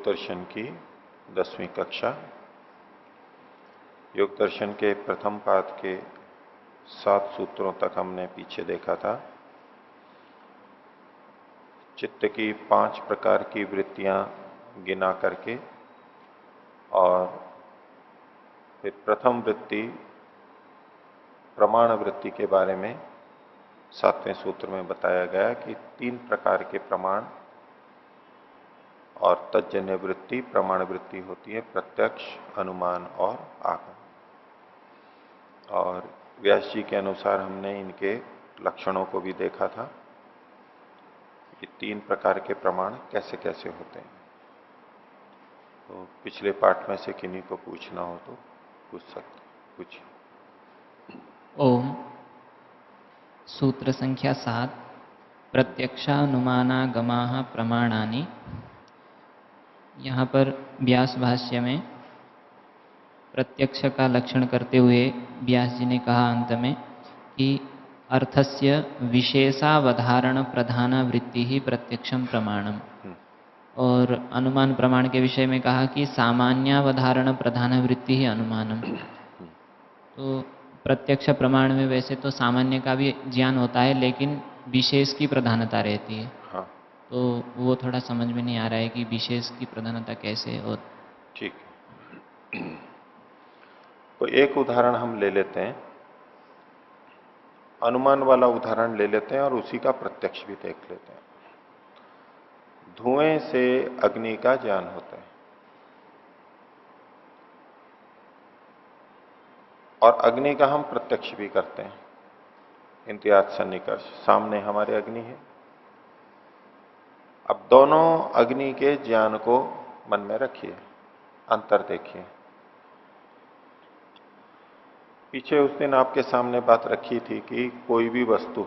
दर्शन की 10वीं कक्षा। योग दर्शन के प्रथम पाद के 7 सूत्रों तक हमने पीछे देखा था। चित्त की 5 प्रकार की वृत्तियां गिना करके और फिर प्रथम वृत्ति प्रमाण वृत्ति के बारे में 7वें सूत्र में बताया गया कि 3 प्रकार के प्रमाण और तज्जन्य वृत्ति प्रमाण वृत्ति होती है, प्रत्यक्ष, अनुमान और आगम। और व्यास जी के अनुसार हमने इनके लक्षणों को भी देखा था कि 3 प्रकार के प्रमाण कैसे कैसे होते हैं। तो पिछले पाठ में से किन्हीं को पूछना हो तो पूछ सकते, पूछिए। ओम। सूत्र संख्या 7 प्रत्यक्षानुमानागमाः प्रमाणानि। यहाँ पर व्यास भाष्य में प्रत्यक्ष का लक्षण करते हुए व्यास जी ने कहा अंत में कि अर्थस्य विशेषावधारण प्रधान वृत्ति ही प्रत्यक्षम प्रमाणम। और अनुमान प्रमाण के विषय में कहा कि सामान्यावधारण प्रधान वृत्ति ही अनुमानम। तो प्रत्यक्ष प्रमाण में वैसे तो सामान्य का भी ज्ञान होता है, लेकिन विशेष की प्रधानता रहती है। हाँ, तो वो थोड़ा समझ में नहीं आ रहा है कि विशेष की प्रधानता कैसे हो। ठीक। तो एक उदाहरण हम ले लेते हैं, अनुमान वाला उदाहरण ले लेते हैं और उसी का प्रत्यक्ष भी देख लेते हैं। धुएं से अग्नि का ज्ञान होता है और अग्नि का हम प्रत्यक्ष भी करते हैं। इंतियाज सन्निकर्ष, सामने हमारे अग्नि है। अब दोनों अग्नि के ज्ञान को मन में रखिए, अंतर देखिए। पीछे उस दिन आपके सामने बात रखी थी कि कोई भी वस्तु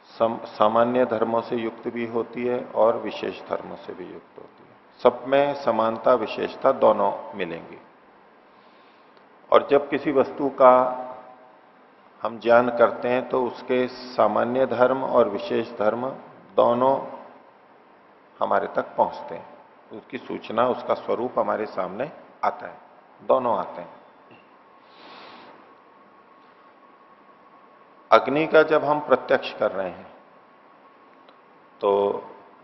सामान्य धर्मों से युक्त भी होती है और विशेष धर्मों से भी युक्त होती है। सब में समानता विशेषता दोनों मिलेंगी। और जब किसी वस्तु का हम ज्ञान करते हैं तो उसके सामान्य धर्म और विशेष धर्म दोनों हमारे तक पहुंचते हैं। उसकी सूचना, उसका स्वरूप हमारे सामने आता है, दोनों आते हैं। अग्नि का जब हम प्रत्यक्ष कर रहे हैं तो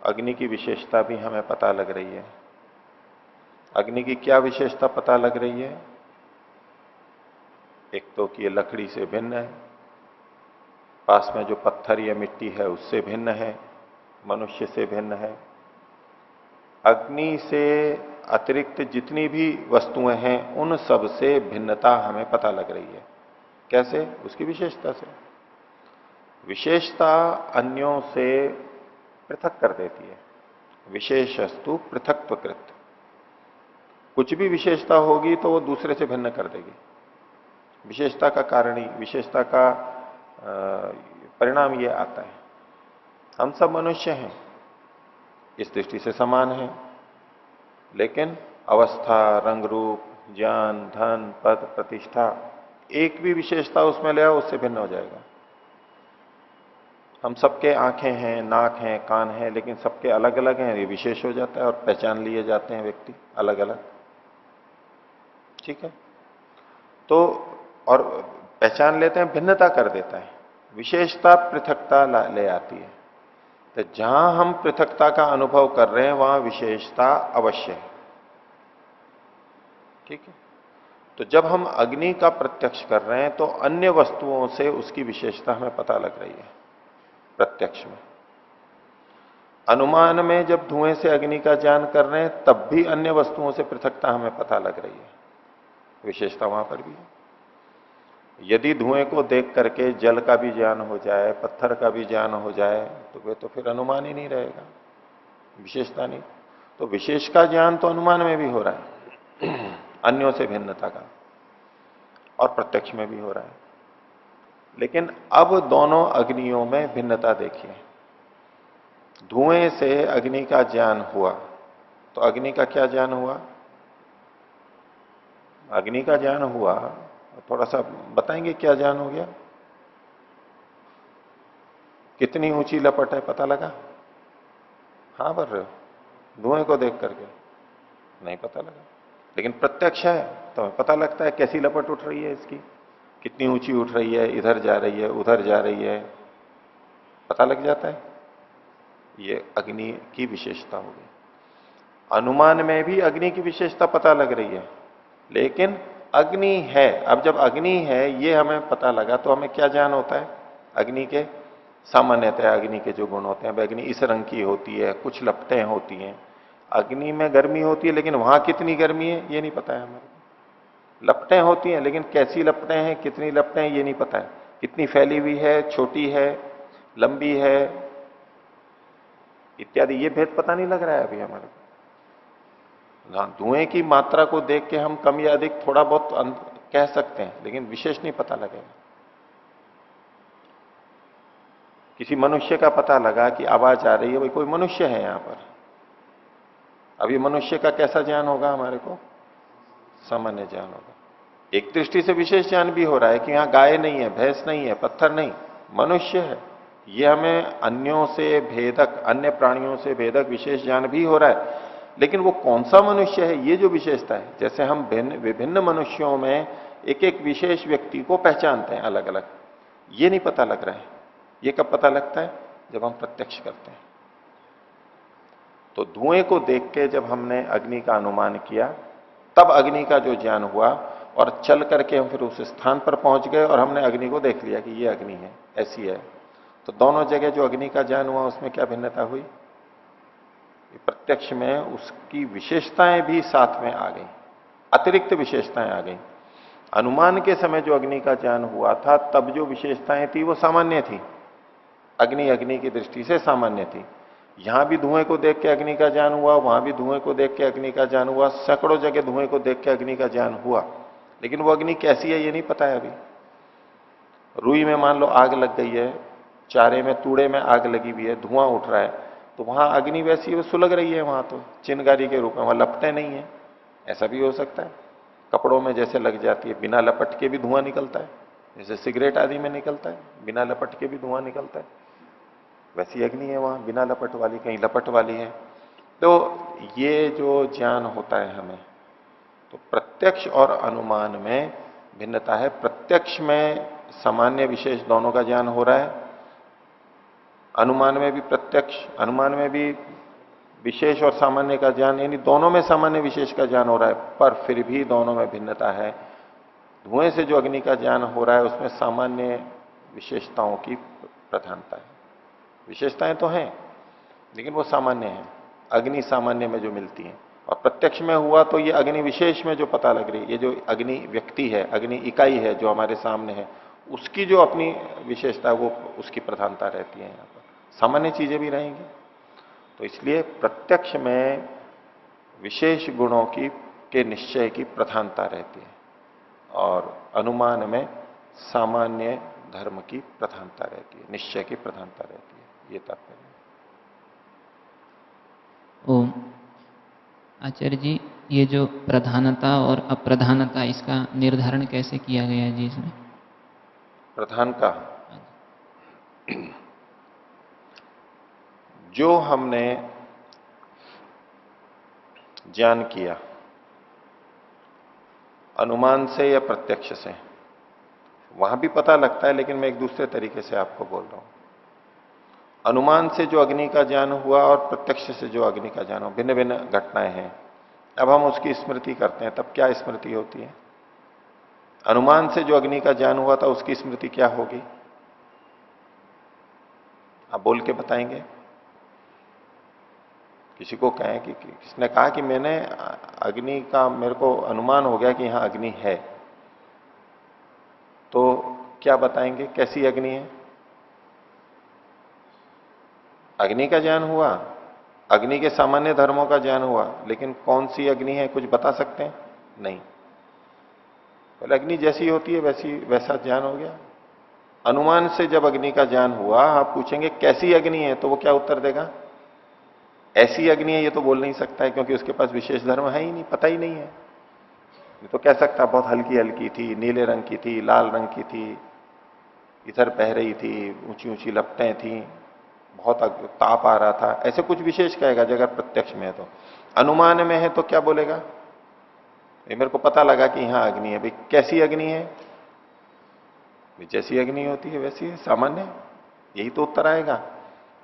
अग्नि की विशेषता भी हमें पता लग रही है। अग्नि की क्या विशेषता पता लग रही है? एक तो कि ये लकड़ी से भिन्न है, पास में जो पत्थर या मिट्टी है उससे भिन्न है, मनुष्य से भिन्न है। अग्नि से अतिरिक्त जितनी भी वस्तुएं हैं उन सब से भिन्नता हमें पता लग रही है। कैसे? उसकी विशेषता से। विशेषता अन्यों से पृथक कर देती है। विशेषस्तु पृथक्त्वकृत। कुछ भी विशेषता होगी तो वो दूसरे से भिन्न कर देगी। विशेषता का कारण ही, विशेषता का परिणाम ये आता है। हम सब मनुष्य हैं, इस दृष्टि से समान हैं, लेकिन अवस्था, रंग रूप, ज्ञान, धन, पद, प्रतिष्ठा, एक भी विशेषता उसमें ले आओ उससे भिन्न हो जाएगा। हम सबके आंखें हैं, नाक हैं, कान हैं, लेकिन सबके अलग अलग हैं, ये विशेष हो जाता है और पहचान लिए जाते हैं व्यक्ति अलग अलग। ठीक है? तो और पहचान लेते हैं, भिन्नता कर देता है। विशेषता पृथकता ले आती है। तो जहां हम पृथकता का अनुभव कर रहे हैं वहां विशेषता अवश्य है। ठीक है? तो जब हम अग्नि का प्रत्यक्ष कर रहे हैं तो अन्य वस्तुओं से उसकी विशेषता हमें पता लग रही है प्रत्यक्ष में। अनुमान में जब धुएं से अग्नि का ज्ञान कर रहे हैं तब भी अन्य वस्तुओं से पृथकता हमें पता लग रही है, विशेषता वहां पर भी है। यदि धुएं को देख करके जल का भी ज्ञान हो जाए, पत्थर का भी ज्ञान हो जाए तो वे तो फिर अनुमान ही नहीं रहेगा, विशेषता नहीं। तो विशेष का ज्ञान तो अनुमान में भी हो रहा है, अन्यों से भिन्नता का, और प्रत्यक्ष में भी हो रहा है। लेकिन अब दोनों अग्नियों में भिन्नता देखिए। धुएं से अग्नि का ज्ञान हुआ तो अग्नि का क्या ज्ञान हुआ? अग्नि का ज्ञान हुआ, थोड़ा सा बताएंगे क्या ज्ञान हो गया? कितनी ऊंची लपट है, पता लगा? हाँ, बोल रहे हो? धुएं को देख करके नहीं पता लगा, लेकिन प्रत्यक्ष है तो हमें पता लगता है कैसी लपट उठ रही है इसकी, कितनी ऊंची उठ रही है, इधर जा रही है, उधर जा रही है, पता लग जाता है। ये अग्नि की विशेषता होगी। अनुमान में भी अग्नि की विशेषता पता लग रही है, लेकिन अग्नि है। अब जब अग्नि है ये हमें पता लगा तो हमें क्या ज्ञान होता है? अग्नि के सामान्यतः अग्नि के जो गुण होते हैं, अग्नि इस रंग की होती है, कुछ लपटें होती हैं। अग्नि में गर्मी होती है, लेकिन वहां कितनी गर्मी है ये नहीं पता है हमें। लपटें होती हैं, लेकिन कैसी लपटें हैं, कितनी लपटें हैं ये नहीं पता है। कितनी फैली हुई है, छोटी है, लंबी है, इत्यादि ये भेद पता नहीं लग रहा है अभी हमारे को। हाँ, धुएं की मात्रा को देख के हम कम या अधिक थोड़ा बहुत कह सकते हैं, लेकिन विशेष नहीं पता लगेगा। किसी मनुष्य का पता लगा कि आवाज आ रही है, भाई कोई मनुष्य है यहां पर। अब ये मनुष्य का कैसा ज्ञान होगा हमारे को? सामान्य ज्ञान होगा। एक दृष्टि से विशेष ज्ञान भी हो रहा है कि यहां गाय नहीं है, भैंस नहीं है, पत्थर नहीं, मनुष्य है। ये हमें अन्यों से भेदक, अन्य प्राणियों से भेदक विशेष ज्ञान भी हो रहा है, लेकिन वो कौन सा मनुष्य है ये जो विशेषता है, जैसे हम विभिन्न मनुष्यों में एक एक विशेष व्यक्ति को पहचानते हैं अलग अलग, ये नहीं पता लग रहा है। ये कब पता लगता है? जब हम प्रत्यक्ष करते हैं। तो धुएं को देख के जब हमने अग्नि का अनुमान किया, तब अग्नि का जो ज्ञान हुआ, और चल करके हम फिर उस स्थान पर पहुंच गए और हमने अग्नि को देख लिया कि ये अग्नि है, ऐसी है। तो दोनों जगह जो अग्नि का ज्ञान हुआ उसमें क्या भिन्नता हुई? प्रत्यक्ष में उसकी विशेषताएं भी साथ में आ गई, अतिरिक्त विशेषताएं आ गई। अनुमान के समय जो अग्नि का ज्ञान हुआ था, तब जो विशेषताएं थी वो सामान्य थी, अग्नि अग्नि की दृष्टि से सामान्य थी। यहां भी धुएं को देख के अग्नि का ज्ञान हुआ, वहां भी धुएं को देख के अग्नि का ज्ञान हुआ, सैकड़ों जगह धुएं को देख के अग्नि का ज्ञान हुआ, लेकिन वो अग्नि कैसी है ये नहीं पता है अभी। रुई में मान लो आग लग गई है, चारे में, तूड़े में आग लगी हुई है, धुआं उठ रहा है, तो वहां अग्नि वैसी है, वो सुलग रही है वहां, तो चिनगारी के रूप में, वहां लपटें नहीं है। ऐसा भी हो सकता है, कपड़ों में जैसे लग जाती है, बिना लपट के भी धुआं निकलता है, जैसे सिगरेट आदि में निकलता है, बिना लपट के भी धुआं निकलता है, वैसी अग्नि है वहां, बिना लपट वाली, कहीं लपट वाली है। तो ये जो ज्ञान होता है हमें, तो प्रत्यक्ष और अनुमान में भिन्नता है। प्रत्यक्ष में सामान्य विशेष दोनों का ज्ञान हो रहा है, अनुमान में भी प्रत्यक्ष, अनुमान में भी विशेष और सामान्य का ज्ञान, यानी दोनों में सामान्य विशेष का ज्ञान हो रहा है, पर फिर भी दोनों में भिन्नता है। धुएं से जो अग्नि का ज्ञान हो रहा है उसमें सामान्य विशेषताओं की प्रधानता है। विशेषताएं तो हैं, लेकिन वो सामान्य है, अग्नि सामान्य में जो मिलती है। और प्रत्यक्ष में हुआ तो ये अग्नि विशेष में जो पता लग रही है, ये जो अग्नि व्यक्ति है, अग्नि इकाई है जो हमारे सामने है, उसकी जो अपनी विशेषता है वो, उसकी प्रधानता रहती है। यहां पर सामान्य चीजें भी रहेंगी। तो इसलिए प्रत्यक्ष में विशेष गुणों की के निश्चय की प्रधानता रहती है, और अनुमान में सामान्य धर्म की प्रधानता रहती है, निश्चय की प्रधानता रहती है। ये तात्पर्य। ओम। आचार्य जी, ये जो प्रधानता और अप्रधानता, इसका निर्धारण कैसे किया गया है जी इसमें? प्रधान का जो हमने ज्ञान किया अनुमान से या प्रत्यक्ष से, वहां भी पता लगता है, लेकिन मैं एक दूसरे तरीके से आपको बोल रहा हूं। अनुमान से जो अग्नि का ज्ञान हुआ और प्रत्यक्ष से जो अग्नि का ज्ञान हुआ, भिन्न भिन्न घटनाएं हैं। अब हम उसकी स्मृति करते हैं, तब क्या स्मृति होती है? अनुमान से जो अग्नि का ज्ञान हुआ था उसकी स्मृति क्या होगी? आप बोल के बताएंगे। किसी को कहें कि किसने कहा कि मैंने अग्नि का, मेरे को अनुमान हो गया कि यहां अग्नि है, तो क्या बताएंगे? कैसी अग्नि है? अग्नि का ज्ञान हुआ, अग्नि के सामान्य धर्मों का ज्ञान हुआ, लेकिन कौन सी अग्नि है कुछ बता सकते हैं? नहीं। पहले अग्नि जैसी होती है वैसा ज्ञान हो गया। अनुमान से जब अग्नि का ज्ञान हुआ, आप पूछेंगे कैसी अग्नि है, तो वो क्या उत्तर देगा? ऐसी अग्नि है ये तो बोल नहीं सकता है, क्योंकि उसके पास विशेष धर्म है ही नहीं, पता ही नहीं है। ये तो कह सकता बहुत हल्की हल्की थी, नीले रंग की थी, लाल रंग की थी, इधर बह रही थी, ऊंची ऊंची लपटें थी, बहुत ताप आ रहा था, ऐसे कुछ विशेष कहेगा जो अगर प्रत्यक्ष में है तो। अनुमान में है तो क्या बोलेगा? ये मेरे को पता लगा कि यहां अग्नि है। भाई कैसी अग्नि है? जैसी अग्नि होती है वैसी है, सामान्य, यही तो उत्तर आएगा।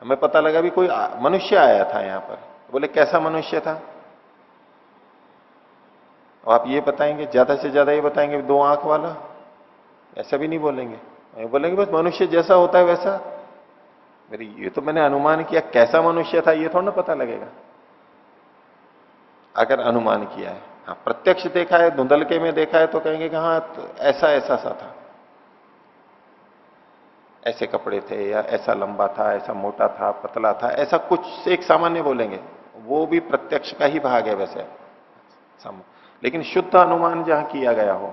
हमें पता लगा भी कोई मनुष्य आया था यहां पर, बोले कैसा मनुष्य था? अब आप ये बताएंगे, ज्यादा से ज्यादा ये बताएंगे 2 आंख वाला, ऐसा भी नहीं बोलेंगे। बोलेंगे बस मनुष्य जैसा होता है वैसा। मेरी ये तो मैंने अनुमान किया, कैसा मनुष्य था ये थोड़ा ना पता लगेगा अगर अनुमान किया है। हाँ, प्रत्यक्ष देखा है, धुंधलके में देखा है तो कहेंगे कि हाँ तो ऐसा ऐसा सा था, ऐसे कपड़े थे, या ऐसा लंबा था, ऐसा मोटा था, पतला था, ऐसा कुछ से एक सामान्य बोलेंगे। वो भी प्रत्यक्ष का ही भाग है वैसे लेकिन शुद्ध अनुमान जहां किया गया हो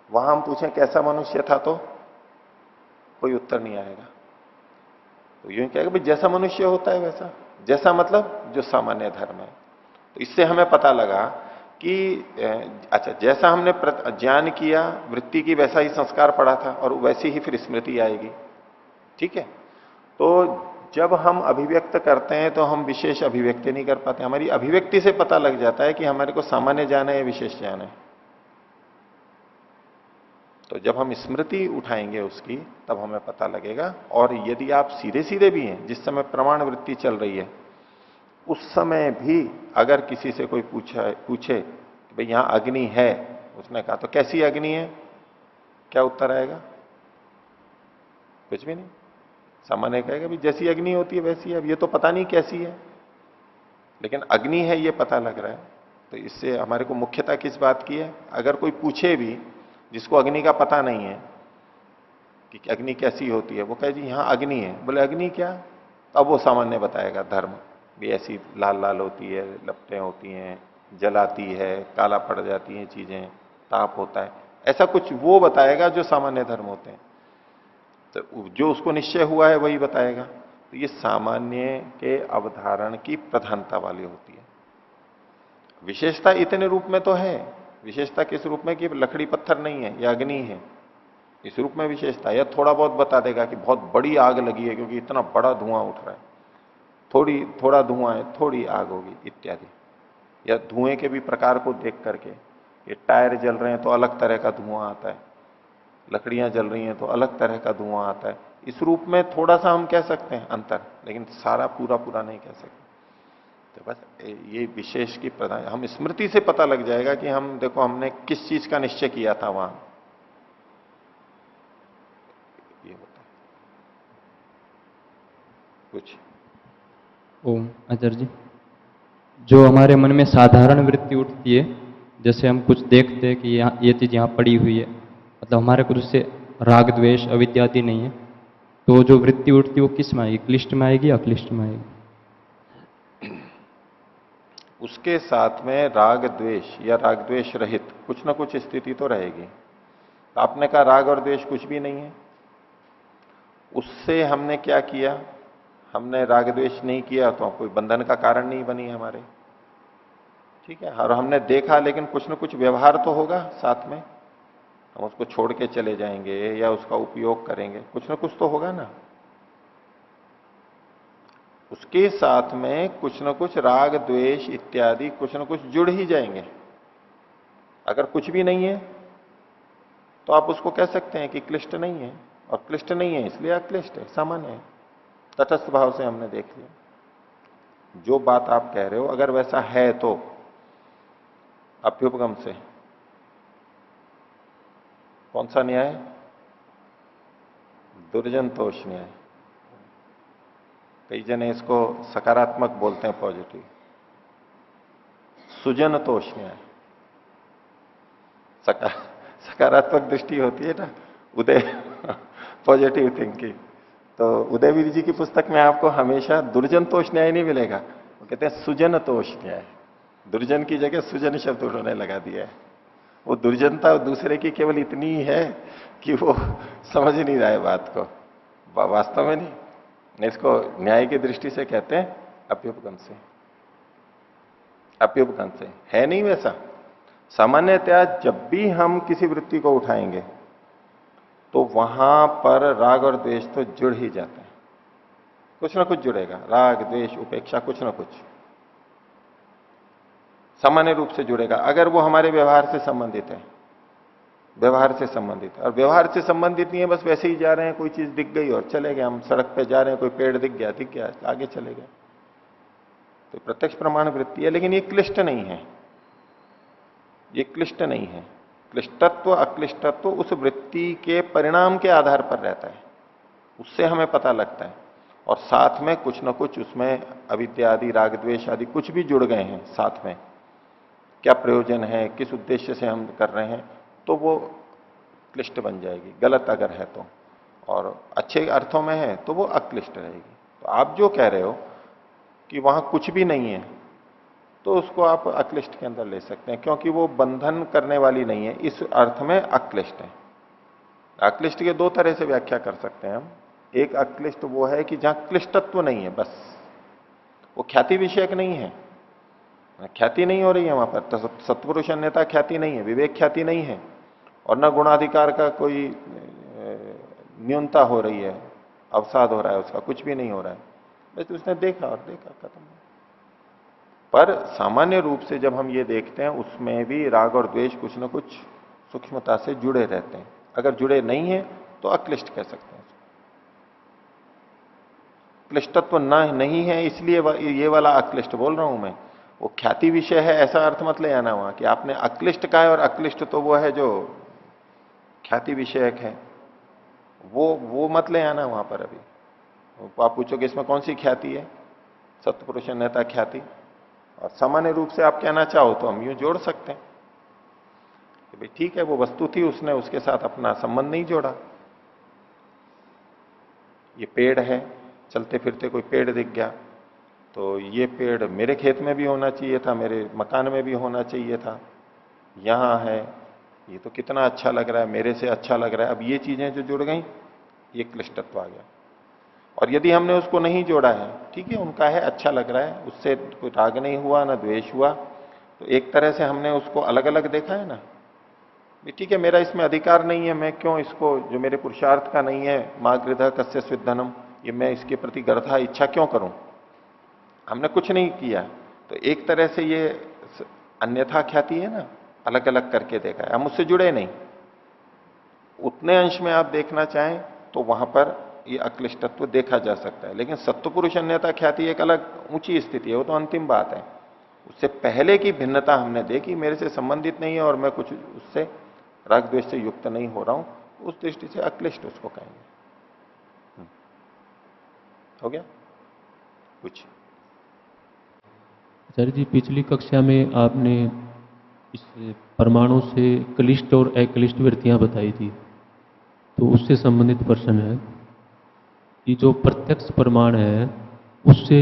वहां हम पूछें कैसा मनुष्य था तो कोई उत्तर नहीं आएगा। तो यूं कहेगा भाई जैसा मनुष्य होता है वैसा। जैसा मतलब जो सामान्य धर्म है। तो इससे हमें पता लगा कि अच्छा, जैसा हमने ज्ञान किया वृत्ति की वैसा ही संस्कार पड़ा था और वैसी ही फिर स्मृति आएगी। ठीक है। तो जब हम अभिव्यक्त करते हैं तो हम विशेष अभिव्यक्ति नहीं कर पाते। हमारी अभिव्यक्ति से पता लग जाता है कि हमारे को सामान्य ज्ञान है या विशेष ज्ञान है। तो जब हम स्मृति उठाएंगे उसकी तब हमें पता लगेगा। और यदि आप सीधे सीधे भी हैं, जिस समय प्रमाण वृत्ति चल रही है उस समय भी अगर किसी से कोई पूछे कि भाई यहां अग्नि है, उसने कहा तो कैसी अग्नि है, क्या उत्तर आएगा? कुछ भी नहीं। सामान्य कहेगा भाई जैसी अग्नि होती है वैसी है। अब ये तो पता नहीं कैसी है, लेकिन अग्नि है ये पता लग रहा है। तो इससे हमारे को मुख्यता किस बात की है? अगर कोई पूछे भी जिसको अग्नि का पता नहीं है कि अग्नि कैसी होती है, वो कहे जी यहां अग्नि है, बोले अग्नि क्या? अब वो सामान्य बताएगा धर्म भी ऐसी लाल लाल होती है, लपटें होती हैं, जलाती है, काला पड़ जाती हैं चीजें, ताप होता है, ऐसा कुछ वो बताएगा जो सामान्य धर्म होते हैं। तो जो उसको निश्चय हुआ है वही बताएगा। तो ये सामान्य के अवधारण की प्रधानता वाली होती है। विशेषता इतने रूप में तो है। विशेषता किस रूप में कि लकड़ी पत्थर नहीं है या अग्नि है, इस रूप में विशेषता। या थोड़ा बहुत बता देगा कि बहुत बड़ी आग लगी है क्योंकि इतना बड़ा धुआं उठ रहा है, थोड़ा धुआं है, थोड़ी आग होगी इत्यादि। या धुएं के भी प्रकार को देख करके, ये टायर जल रहे हैं तो अलग तरह का धुआं आता है, लकड़ियां जल रही हैं तो अलग तरह का धुआं आता है। इस रूप में थोड़ा सा हम कह सकते हैं अंतर, लेकिन सारा पूरा पूरा नहीं कह सकते। तो बस ये विशेष की प्रधान, हम स्मृति से पता लग जाएगा कि हम देखो हमने किस चीज का निश्चय किया था वहां। ये होता है कुछ। ओम आचार्य जी, जो हमारे मन में साधारण वृत्ति उठती है, जैसे हम कुछ देखते हैं कि ये चीज यहाँ पड़ी हुई है, मतलब हमारे को उससे राग द्वेष अविद्या आदि नहीं है, तो जो वृत्ति उठती है वो किस में आएगी? क्लिष्ट में आएगी या अक्लिष्ट में आएगी? उसके साथ में राग द्वेष या राग द्वेष रहित कुछ ना कुछ स्थिति तो रहेगी। तो आपने कहा राग और द्वेष कुछ भी नहीं है, उससे हमने क्या किया? हमने राग द्वेष नहीं किया तो कोई बंधन का कारण नहीं बनी हमारे। ठीक है। और हमने देखा, लेकिन कुछ ना कुछ व्यवहार तो होगा साथ में। हम उसको छोड़ के चले जाएंगे या उसका उपयोग करेंगे, कुछ ना कुछ तो होगा ना। उसके साथ में कुछ ना कुछ राग द्वेष इत्यादि कुछ ना कुछ जुड़ ही जाएंगे। अगर कुछ भी नहीं है तो आप उसको कह सकते हैं कि क्लिष्ट नहीं है, और क्लिष्ट नहीं है इसलिए अक्लिष्ट है, सामान्य है। तटस्थ भाव से हमने देख लिया। जो बात आप कह रहे हो अगर वैसा है तो अभ्युपगम से कौन सा न्याय? दुर्जनतोष न्याय। कई जने इसको सकारात्मक बोलते हैं, पॉजिटिव। सुजनतोष न्याय सकारात्मक दृष्टि होती है ना, उदय पॉजिटिव थिंकिंग। तो उदयवीर जी की पुस्तक में आपको हमेशा दुर्जनतोष न्याय नहीं मिलेगा, वो कहते हैं सुजनतोष न्याय। दुर्जन की जगह सुजन शब्द उन्होंने लगा दिया है। वो दुर्जनता दूसरे की केवल इतनी है कि वो समझ नहीं रहा है बात को, वास्तव में नहीं। इसको न्याय की दृष्टि से कहते हैं अभ्युपगम से। अभ्युपगम से है नहीं वैसा। सामान्यतया जब भी हम किसी वृत्ति को उठाएंगे तो वहां पर राग और द्वेष तो जुड़ ही जाते हैं। कुछ ना कुछ जुड़ेगा, राग द्वेष उपेक्षा कुछ ना कुछ सामान्य रूप से जुड़ेगा, अगर वो हमारे व्यवहार से संबंधित है। व्यवहार से संबंधित है, और व्यवहार से संबंधित नहीं है, बस वैसे ही जा रहे हैं, कोई चीज दिख गई और चले गए, हम सड़क पे जा रहे हैं, कोई पेड़ दिख गया आगे चले गए, तो प्रत्यक्ष प्रमाण वृत्ति है। लेकिन ये क्लिष्ट नहीं है, ये क्लिष्ट नहीं है। क्लिष्टत्व अक्लिष्टत्व उस वृत्ति के परिणाम के आधार पर रहता है, उससे हमें पता लगता है। और साथ में कुछ ना कुछ उसमें अविद्या आदि राग द्वेष आदि कुछ भी जुड़ गए हैं साथ में, क्या प्रयोजन है, किस उद्देश्य से हम कर रहे हैं, तो वो क्लिष्ट बन जाएगी, गलत अगर है तो। और अच्छे अर्थों में है तो वो अक्लिष्ट रहेगी। तो आप जो कह रहे हो कि वहां कुछ भी नहीं है, तो उसको आप अक्लिष्ट के अंदर ले सकते हैं, क्योंकि वो बंधन करने वाली नहीं है, इस अर्थ में अक्लिष्ट है। अक्लिष्ट के दो तरह से व्याख्या कर सकते हैं हम। एक अक्लिष्ट वो है कि जहां क्लिष्टत्व नहीं है, बस वो ख्याति विषयक नहीं है, ख्याति नहीं हो रही है वहां पर, तो सत्पुरुष अन्यथा ख्याति नहीं है, विवेक ख्याति नहीं है, और न गुणाधिकार का कोई न्यूनता हो रही है, अवसाद हो रहा है उसका, कुछ भी नहीं हो रहा है, बस उसने देखा और देखा, खत्म। पर सामान्य रूप से जब हम ये देखते हैं, उसमें भी राग और द्वेष कुछ न कुछ सूक्ष्मता से जुड़े रहते हैं। अगर जुड़े नहीं है तो अक्लिष्ट कह सकते हैं। क्लिष्टत्व नहीं है, इसलिए ये वाला अक्लिष्ट बोल रहा हूं मैं। वो ख्याति विषय है ऐसा अर्थ मत ले आना वहां कि आपने अक्लिष्ट कहा है, और अक्लिष्ट तो वो है जो ख्याति विषयक है, वो मत ले आना वहां पर। अभी आप पूछोगे इसमें कौन सी ख्याति है, सत्पुरुष अन्यथा ख्याति, और सामान्य रूप से आप कहना चाहो तो हम यूं जोड़ सकते हैं कि भाई ठीक है, वो वस्तु थी, उसने उसके साथ अपना संबंध नहीं जोड़ा। ये पेड़ है, चलते फिरते कोई पेड़ दिख गया, तो ये पेड़ मेरे खेत में भी होना चाहिए था, मेरे मकान में भी होना चाहिए था, यहां है, ये तो कितना अच्छा लग रहा है, मेरे से अच्छा लग रहा है। अब ये चीजें जो जुड़ गई, ये क्लिष्टत्व आ गया। और यदि हमने उसको नहीं जोड़ा है, ठीक है उनका है, अच्छा लग रहा है, उससे कोई राग नहीं हुआ ना द्वेष हुआ, तो एक तरह से हमने उसको अलग अलग देखा है ना, ठीक है मेरा इसमें अधिकार नहीं है, मैं क्यों इसको, जो मेरे पुरुषार्थ का नहीं है, मां गृध कस्य स्विद्धनम, ये मैं इसके प्रति गर्था इच्छा क्यों करूं, हमने कुछ नहीं किया। तो एक तरह से ये अन्यथा ख्याति है ना, अलग अलग करके देखा है, हम उससे जुड़े नहीं। उतने अंश में आप देखना चाहें तो वहां पर ये अक्लिष्टत्व देखा जा सकता है। लेकिन सत्वपुरुष अन्यथा ख्याति एक अलग ऊंची स्थिति है, वो तो अंतिम बात है। उससे पहले की भिन्नता हमने देखी, मेरे से संबंधित नहीं है और मैं कुछ उससे राग द्वेष से युक्त नहीं हो रहा हूं, उस दृष्टि से अक्लिष्ट उसको कहेंगे। हो गया कुछ? आचार्य जी, पिछली कक्षा में आपने इस परमाणु से क्लिष्ट और अक्लिष्ट वृत्तियां बताई थी, तो उससे संबंधित प्रश्न है कि जो प्रत्यक्ष प्रमाण है उससे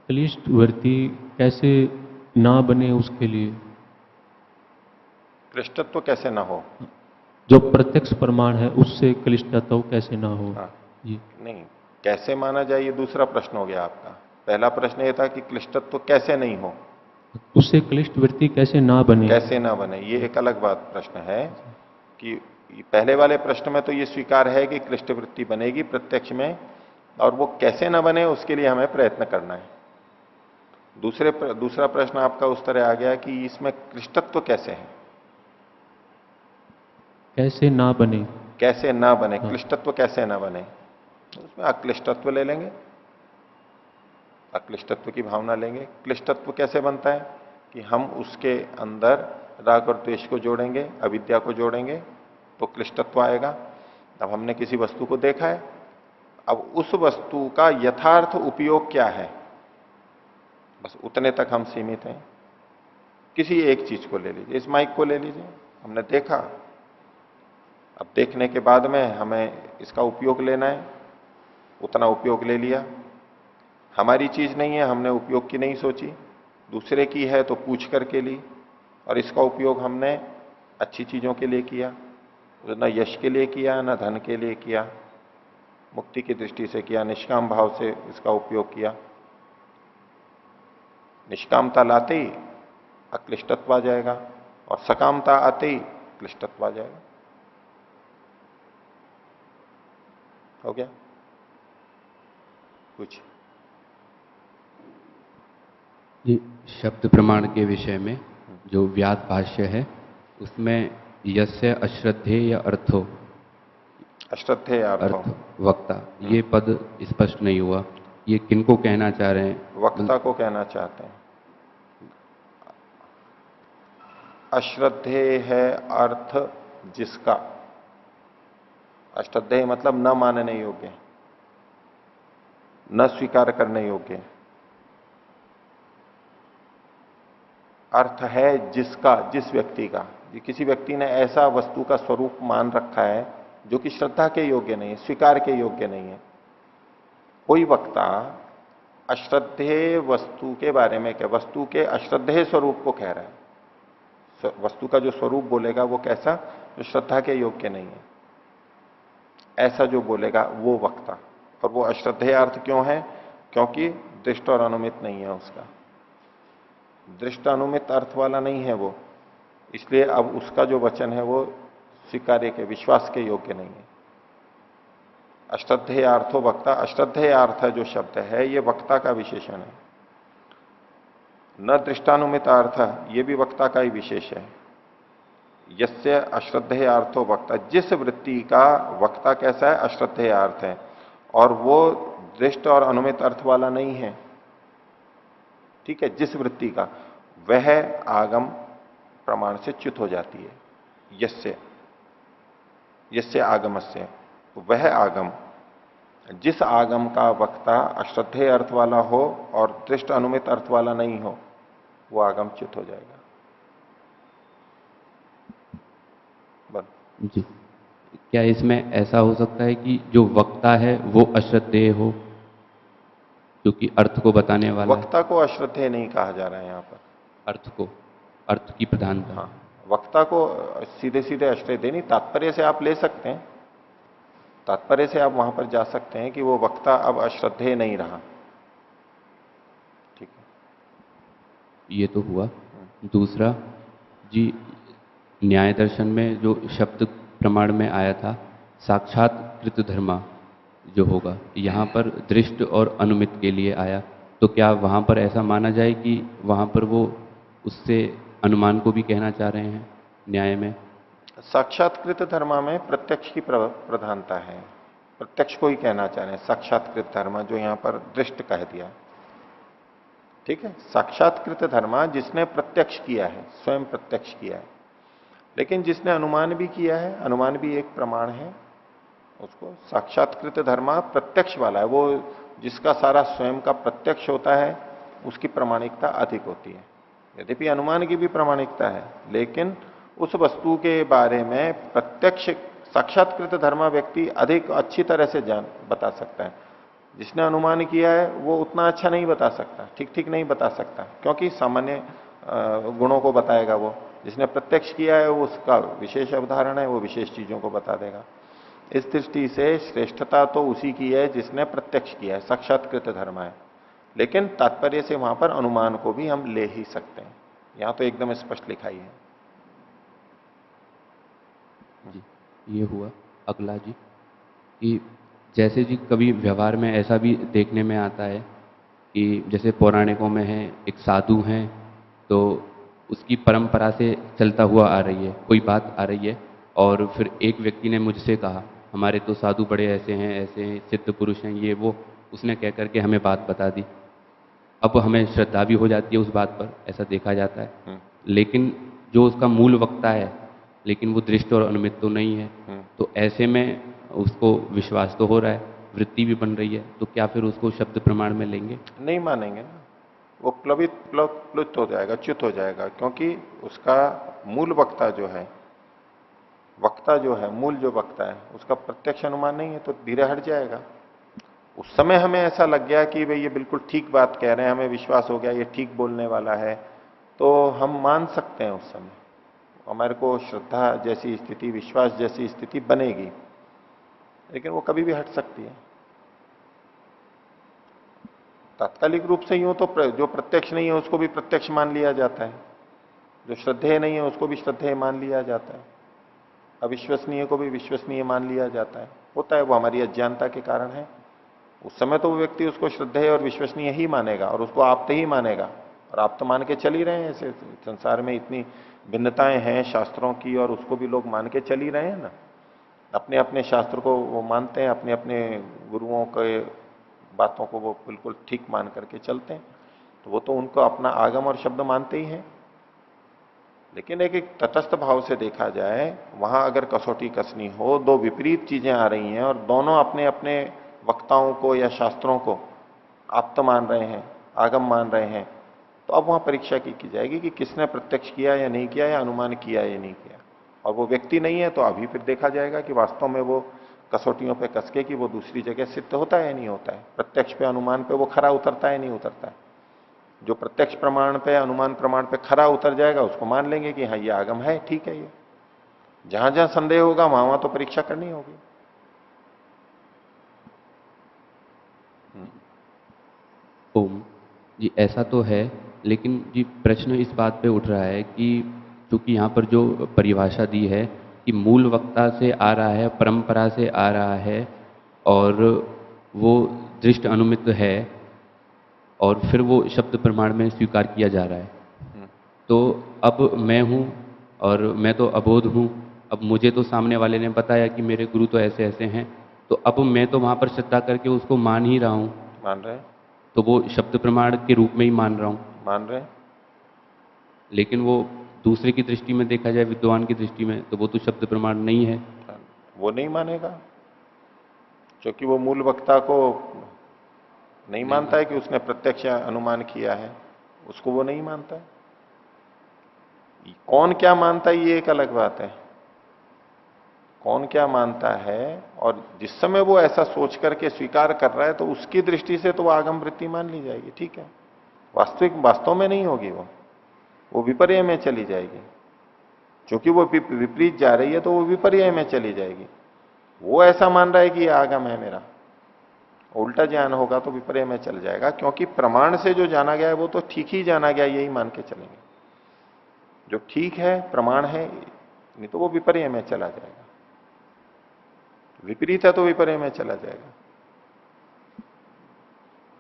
क्लिष्ट वृत्ति कैसे ना बने, उसके लिए क्लिष्टत्व कैसे ना हो? जो प्रत्यक्ष प्रमाण है उससे क्लिष्टता कैसे ना हो? हाँ। जी नहीं, कैसे माना जाए ये दूसरा प्रश्न हो गया आपका। पहला प्रश्न ये था कि क्लिष्टत्व कैसे नहीं हो, उससे क्लिष्ट वृत्ति कैसे ना बने। कैसे ना बने, ये एक अलग बात प्रश्न है। कि पहले वाले प्रश्न में तो ये स्वीकार है कि क्लिष्ट वृत्ति बनेगी प्रत्यक्ष में, और वो कैसे ना बने उसके लिए हमें प्रयत्न करना है। दूसरा प्रश्न आपका उस तरह आ गया कि इसमें क्लिष्टत्व कैसे है, कैसे ना बने, कैसे ना बने, हाँ। क्लिष्टत्व कैसे ना बने, तो उसमें अक्लिष्टत्व ले लेंगे, अक्लिष्टत्व की भावना लेंगे। क्लिष्टत्व कैसे बनता है कि हम उसके अंदर राग और द्वेष को जोड़ेंगे, अविद्या को जोड़ेंगे, तो क्लिष्टत्व आएगा। अब हमने किसी वस्तु को देखा है, अब उस वस्तु का यथार्थ उपयोग क्या है, बस उतने तक हम सीमित हैं। किसी एक चीज को ले लीजिए, इस माइक को ले लीजिए, हमने देखा, अब देखने के बाद में हमें इसका उपयोग लेना है, उतना उपयोग ले लिया। हमारी चीज नहीं है, हमने उपयोग की नहीं सोची, दूसरे की है तो पूछ करके ली, और इसका उपयोग हमने अच्छी चीजों के लिए किया, न यश के लिए किया, न धन के लिए किया, मुक्ति की दृष्टि से किया, निष्काम भाव से इसका उपयोग किया। निष्कामता लाते ही अक्लिष्टत्व आ जाएगा, और सकामता आते ही क्लिष्टत्व आ जाएगा। हो गया? कुछ ये शब्द प्रमाण के विषय में जो व्यास भाष्य है उसमें यस्य अश्रद्धेय या अर्थो अश्रद्धेय अर्थो अर्थ वक्ता ये पद स्पष्ट नहीं हुआ, ये किनको कहना चाह रहे हैं? वक्ता को कहना चाहते हैं। अश्रद्धेय है अर्थ जिसका, अश्रद्धेय मतलब न मानने योग्य, न स्वीकार करने योग्य। अर्थ है जिसका, जिस व्यक्ति का, किसी व्यक्ति ने ऐसा वस्तु का स्वरूप मान रखा है जो कि श्रद्धा के योग्य नहीं है, स्वीकार के योग्य नहीं है। कोई वक्ता अश्रद्धेय वस्तु के बारे में क्या, वस्तु के अश्रद्धेय स्वरूप को कह रहा है। वस्तु का जो स्वरूप बोलेगा वो कैसा, जो श्रद्धा के योग्य नहीं है, ऐसा जो बोलेगा वो वक्ता। और वो अश्रद्धेय अर्थ क्यों है? क्योंकि दृष्ट और अनुमित नहीं है उसका, दृष्ट अनुमित अर्थ वाला नहीं है वो, इसलिए अब उसका जो वचन है वो स्वीकार्य के, विश्वास के योग्य नहीं है। अश्रद्धेय अर्थो वक्ता, अश्रद्धेय अर्थ जो शब्द है ये वक्ता का विशेषण है। न दृष्टानुमित अर्थ, ये भी वक्ता का ही विशेष है। यस्य अश्रद्धेय अर्थो वक्ता, जिस वृत्ति का वक्ता कैसा है, अश्रद्धेय अर्थ है, और वो दृष्ट और अनुमित अर्थ वाला नहीं है। ठीक है, जिस वृत्ति का, वह आगम प्रमाण से च्युत हो जाती है। यस्य, यस्य आगमस्य, वह आगम, जिस आगम का वक्ता अश्रद्धेय अर्थ वाला हो और दृष्ट अनुमित अर्थ वाला नहीं हो, वो आगम च्युत हो जाएगा। बस जी, क्या इसमें ऐसा हो सकता है कि जो वक्ता है वो अश्रद्धेय हो, क्योंकि अर्थ को बताने वाला है? वक्ता को अश्रद्धेय नहीं कहा जा रहा है यहां पर, अर्थ को, अर्थ की प्रधानता। हाँ, वक्ता को सीधे सीधे अश्रद्धेय नहीं, तात्पर्य से आप ले सकते हैं, तात्पर्य से आप वहां पर जा सकते हैं कि वो वक्ता अब अश्रद्धेय नहीं रहा। ठीक है, ये तो हुआ। दूसरा जी, न्याय दर्शन में जो शब्द प्रमाण में आया था साक्षात्कृत धर्मा जो होगा, यहाँ पर दृष्ट और अनुमित के लिए आया, तो क्या वहाँ पर ऐसा माना जाए कि वहाँ पर वो उससे अनुमान को भी कहना चाह रहे हैं न्याय में? साक्षात्कृत धर्मा में प्रत्यक्ष की प्रधानता है, प्रत्यक्ष को ही कहना चाह रहे हैं साक्षात्कृत धर्मा, जो यहां पर दृष्ट कह दिया। ठीक है, साक्षात्कृत धर्मा जिसने प्रत्यक्ष किया है, स्वयं प्रत्यक्ष किया है, लेकिन जिसने अनुमान भी किया है, अनुमान भी एक प्रमाण है, उसको साक्षात्कृत धर्मा प्रत्यक्ष वाला है। वो जिसका सारा स्वयं का प्रत्यक्ष होता है उसकी प्रामाणिकता अधिक होती है। यद्यपि अनुमान की भी प्रामाणिकता है, लेकिन उस वस्तु के बारे में प्रत्यक्ष साक्षात्कृत धर्मा व्यक्ति अधिक अच्छी तरह से बता सकता है। जिसने अनुमान किया है वो उतना अच्छा नहीं बता सकता, ठीक ठीक नहीं बता सकता, क्योंकि सामान्य गुणों को बताएगा। वो जिसने प्रत्यक्ष किया है वो उसका विशेष अवधारण है, वो विशेष चीजों को बता देगा। इस दृष्टि से श्रेष्ठता तो उसी की है जिसने प्रत्यक्ष किया है, साक्षात्कृत धर्म है। लेकिन तात्पर्य से वहां पर अनुमान को भी हम ले ही सकते हैं, यहां तो एकदम स्पष्ट लिखाई है। जी, ये हुआ। अगला जी, कि जैसे जी कभी व्यवहार में ऐसा भी देखने में आता है कि जैसे पौराणिकों में है, एक साधु हैं तो उसकी परंपरा से चलता हुआ आ रही है, कोई बात आ रही है, और फिर एक व्यक्ति ने मुझसे कहा हमारे तो साधु बड़े ऐसे हैं सिद्ध पुरुष हैं, ये वो, उसने कह करके हमें बात बता दी। अब हमें श्रद्धा भी हो जाती है उस बात पर, ऐसा देखा जाता है। लेकिन जो उसका मूल वक्ता है, लेकिन वो दृष्ट और अनुमित तो नहीं है, तो ऐसे में उसको विश्वास तो हो रहा है, वृत्ति भी बन रही है, तो क्या फिर उसको शब्द प्रमाण में लेंगे? नहीं मानेंगे ना, वो प्लुत हो जाएगा, च्युत हो जाएगा, क्योंकि उसका मूल वक्ता जो है, वक्ता जो है, मूल जो वक्ता है, उसका प्रत्यक्ष अनुमान नहीं है, तो धीरे हट जाएगा। उस समय हमें ऐसा लग गया कि भाई ये बिल्कुल ठीक बात कह रहे हैं, हमें विश्वास हो गया ये ठीक बोलने वाला है, तो हम मान सकते हैं। उस समय हमारे को श्रद्धा जैसी स्थिति, विश्वास जैसी स्थिति बनेगी, लेकिन वो कभी भी हट सकती है। तात्कालिक रूप से यूं तो जो प्रत्यक्ष नहीं है उसको भी प्रत्यक्ष मान लिया जाता है, जो श्रद्धेय नहीं है उसको भी श्रद्धेय मान लिया जाता है, अविश्वसनीय को भी विश्वसनीय मान लिया जाता है। होता है, वो हमारी अज्ञानता के कारण है। उस समय तो वो व्यक्ति उसको श्रद्धेय और विश्वसनीय ही मानेगा और उसको आप्त ही मानेगा, और आप तो मान के चल ही रहे हैं। ऐसे संसार में इतनी भिन्नताएं हैं शास्त्रों की, और उसको भी लोग मान के चल ही रहे हैं ना। अपने अपने शास्त्र को वो मानते हैं, अपने अपने गुरुओं के बातों को वो बिल्कुल ठीक मान करके चलते हैं, तो वो तो उनको अपना आगम और शब्द मानते ही हैं। लेकिन एक एक तटस्थ भाव से देखा जाए, वहां अगर कसौटी कसनी हो, दो विपरीत चीजें आ रही हैं और दोनों अपने अपने वक्ताओं को या शास्त्रों को आप्त मान रहे हैं, आगम मान रहे हैं, तो अब वहां परीक्षा की जाएगी कि किसने प्रत्यक्ष किया या नहीं किया, या अनुमान किया या नहीं किया। और वो व्यक्ति नहीं है तो अभी फिर देखा जाएगा कि वास्तव में वो कसौटियों पे कसके कि वो दूसरी जगह सिद्ध होता है या नहीं होता है, प्रत्यक्ष पे अनुमान पे वो खरा उतरता है नहीं उतरता है। जो प्रत्यक्ष प्रमाण पे अनुमान प्रमाण पे खरा उतर जाएगा उसको मान लेंगे कि हाँ ये आगम है, ठीक है। ये जहां जहां संदेह होगा वहां वहां तो परीक्षा करनी होगी। ओम जी, ऐसा तो है, लेकिन जी प्रश्न इस बात पे उठ रहा है कि चूंकि यहाँ पर जो परिभाषा दी है कि मूल वक्ता से आ रहा है, परंपरा से आ रहा है, और वो दृष्ट अनुमित है, और फिर वो शब्द प्रमाण में स्वीकार किया जा रहा है। तो अब मैं हूँ और मैं तो अबोध हूँ, अब मुझे तो सामने वाले ने बताया कि मेरे गुरु तो ऐसे ऐसे हैं, तो अब मैं तो वहाँ पर श्रद्धा करके उसको मान ही रहा हूँ, मान रहे हैं, तो वो शब्द प्रमाण के रूप में ही मान रहा हूँ। मान रहे हैं। लेकिन वो दूसरे की दृष्टि में देखा जाए, विद्वान की दृष्टि में, तो वो तो शब्द प्रमाण नहीं है। वो नहीं मानेगा क्योंकि वो मूल वक्ता को नहीं मानता है कि उसने प्रत्यक्ष अनुमान किया है, उसको वो नहीं मानता है। कौन क्या मानता है ये एक अलग बात है, कौन क्या मानता है, और जिस समय वो ऐसा सोच करके स्वीकार कर रहा है तो उसकी दृष्टि से तो वो आगम वृत्ति मान ली जाएगी, ठीक है। वास्तव में नहीं होगी, वो विपर्य में चली जाएगी। क्योंकि वो विपरीत जा रही है तो वो विपर्य में चली जाएगी। वो ऐसा मान रहा है कि ये आगम है मेरा, उल्टा ज्ञान होगा तो विपर्य में चल जाएगा, क्योंकि प्रमाण से जो जाना गया है वो तो ठीक ही जाना गया, यही मान के चलेंगे। जो ठीक है प्रमाण है, नहीं तो वो विपर्य में चला जाएगा। विपरीत है तो विपर्य में चला जाएगा,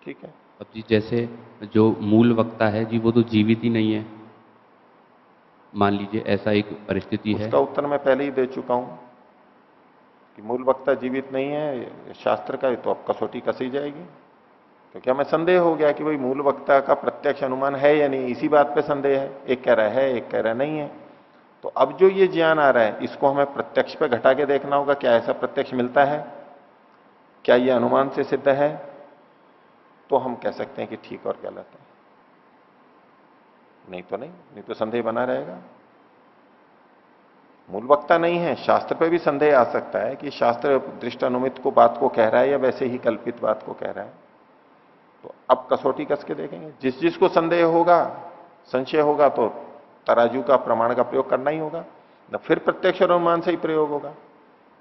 ठीक है। अब जी जैसे जो मूल वक्ता है जी, वो तो जीवित ही नहीं है, मान लीजिए ऐसा एक परिस्थिति है। उसका उत्तर मैं पहले ही दे चुका हूं कि मूल वक्ता जीवित नहीं है शास्त्र का, तो अब कसौटी कसी जाएगी, क्योंकि हमें संदेह हो गया कि भाई मूल वक्ता का प्रत्यक्ष अनुमान है या नहीं, इसी बात पे संदेह है। एक कह रहा है, एक कह रहा नहीं है। तो अब जो ये ज्ञान आ रहा है इसको हमें प्रत्यक्ष पे घटा के देखना होगा, क्या ऐसा प्रत्यक्ष मिलता है, क्या ये अनुमान से सिद्ध है, तो हम कह सकते हैं कि ठीक और गलत है। नहीं तो नहीं, नहीं तो संदेह बना रहेगा। मूल वक्ता नहीं है, शास्त्र पे भी संदेह आ सकता है कि शास्त्र दृष्ट अनुमित को बात को कह रहा है या वैसे ही कल्पित बात को कह रहा है। तो अब कसौटी कस के देखेंगे, जिस जिसको संदेह होगा, संशय होगा, तो तराजू का प्रमाण का प्रयोग करना ही होगा न, फिर प्रत्यक्ष और अनुमान से ही प्रयोग होगा।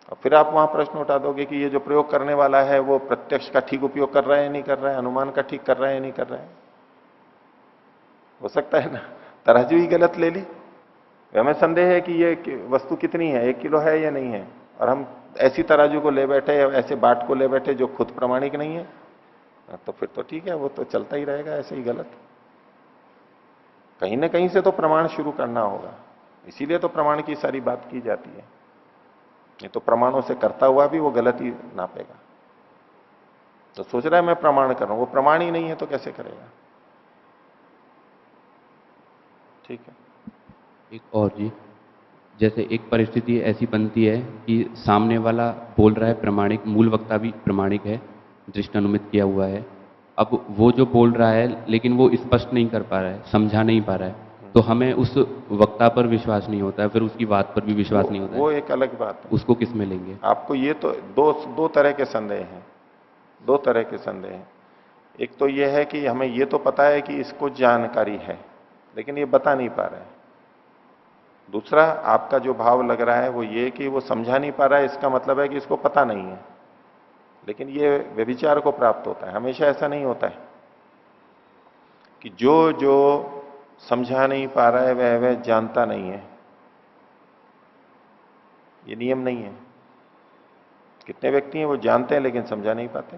और फिर आप वहां प्रश्न उठा दोगे कि ये जो प्रयोग करने वाला है वो प्रत्यक्ष का ठीक उपयोग कर रहा है या नहीं कर रहा है, अनुमान का ठीक कर रहा है या नहीं कर रहा है। हो सकता है ना तराजू ही गलत ले ली, हमें संदेह है कि ये वस्तु कितनी है, 1 किलो है या नहीं है, और हम ऐसी तराजू को ले बैठे या ऐसे बाट को ले बैठे जो खुद प्रमाणिक नहीं है, तो फिर तो ठीक है, वो तो चलता ही रहेगा ऐसे ही गलत। कहीं ना कहीं से तो प्रमाण शुरू करना होगा, इसीलिए तो प्रमाण की सारी बात की जाती है। ये तो प्रमाणों से करता हुआ भी वो गलत ही नापेगा। तो सोच रहा है मैं प्रमाण कर रहा हूं, वो प्रमाण ही नहीं है तो कैसे करेगा, ठीक है। एक और जी, जैसे एक परिस्थिति ऐसी बनती है कि सामने वाला बोल रहा है प्रमाणिक, मूल वक्ता भी प्रमाणिक है, दृष्ट अनुमित किया हुआ है। अब वो जो बोल रहा है लेकिन वो स्पष्ट नहीं कर पा रहा है, समझा नहीं पा रहा है, तो हमें उस वक्ता पर विश्वास नहीं होता है, फिर उसकी बात पर भी विश्वास नहीं होता है। वो एक अलग बात है, उसको किस में लेंगे? आपको ये तो दो तरह के संदेह हैं, 2 तरह के संदेह हैं। एक तो ये है कि हमें ये तो पता है कि इसको जानकारी है लेकिन ये बता नहीं पा रहा है। दूसरा आपका जो भाव लग रहा है वो ये कि वो समझा नहीं पा रहा है, इसका मतलब है कि इसको पता नहीं है। लेकिन ये व्यभिचार को प्राप्त होता है, हमेशा ऐसा नहीं होता है कि जो जो समझा नहीं पा रहा है वह जानता नहीं है। ये नियम नहीं है। कितने व्यक्ति हैं वो जानते हैं लेकिन समझा नहीं पाते।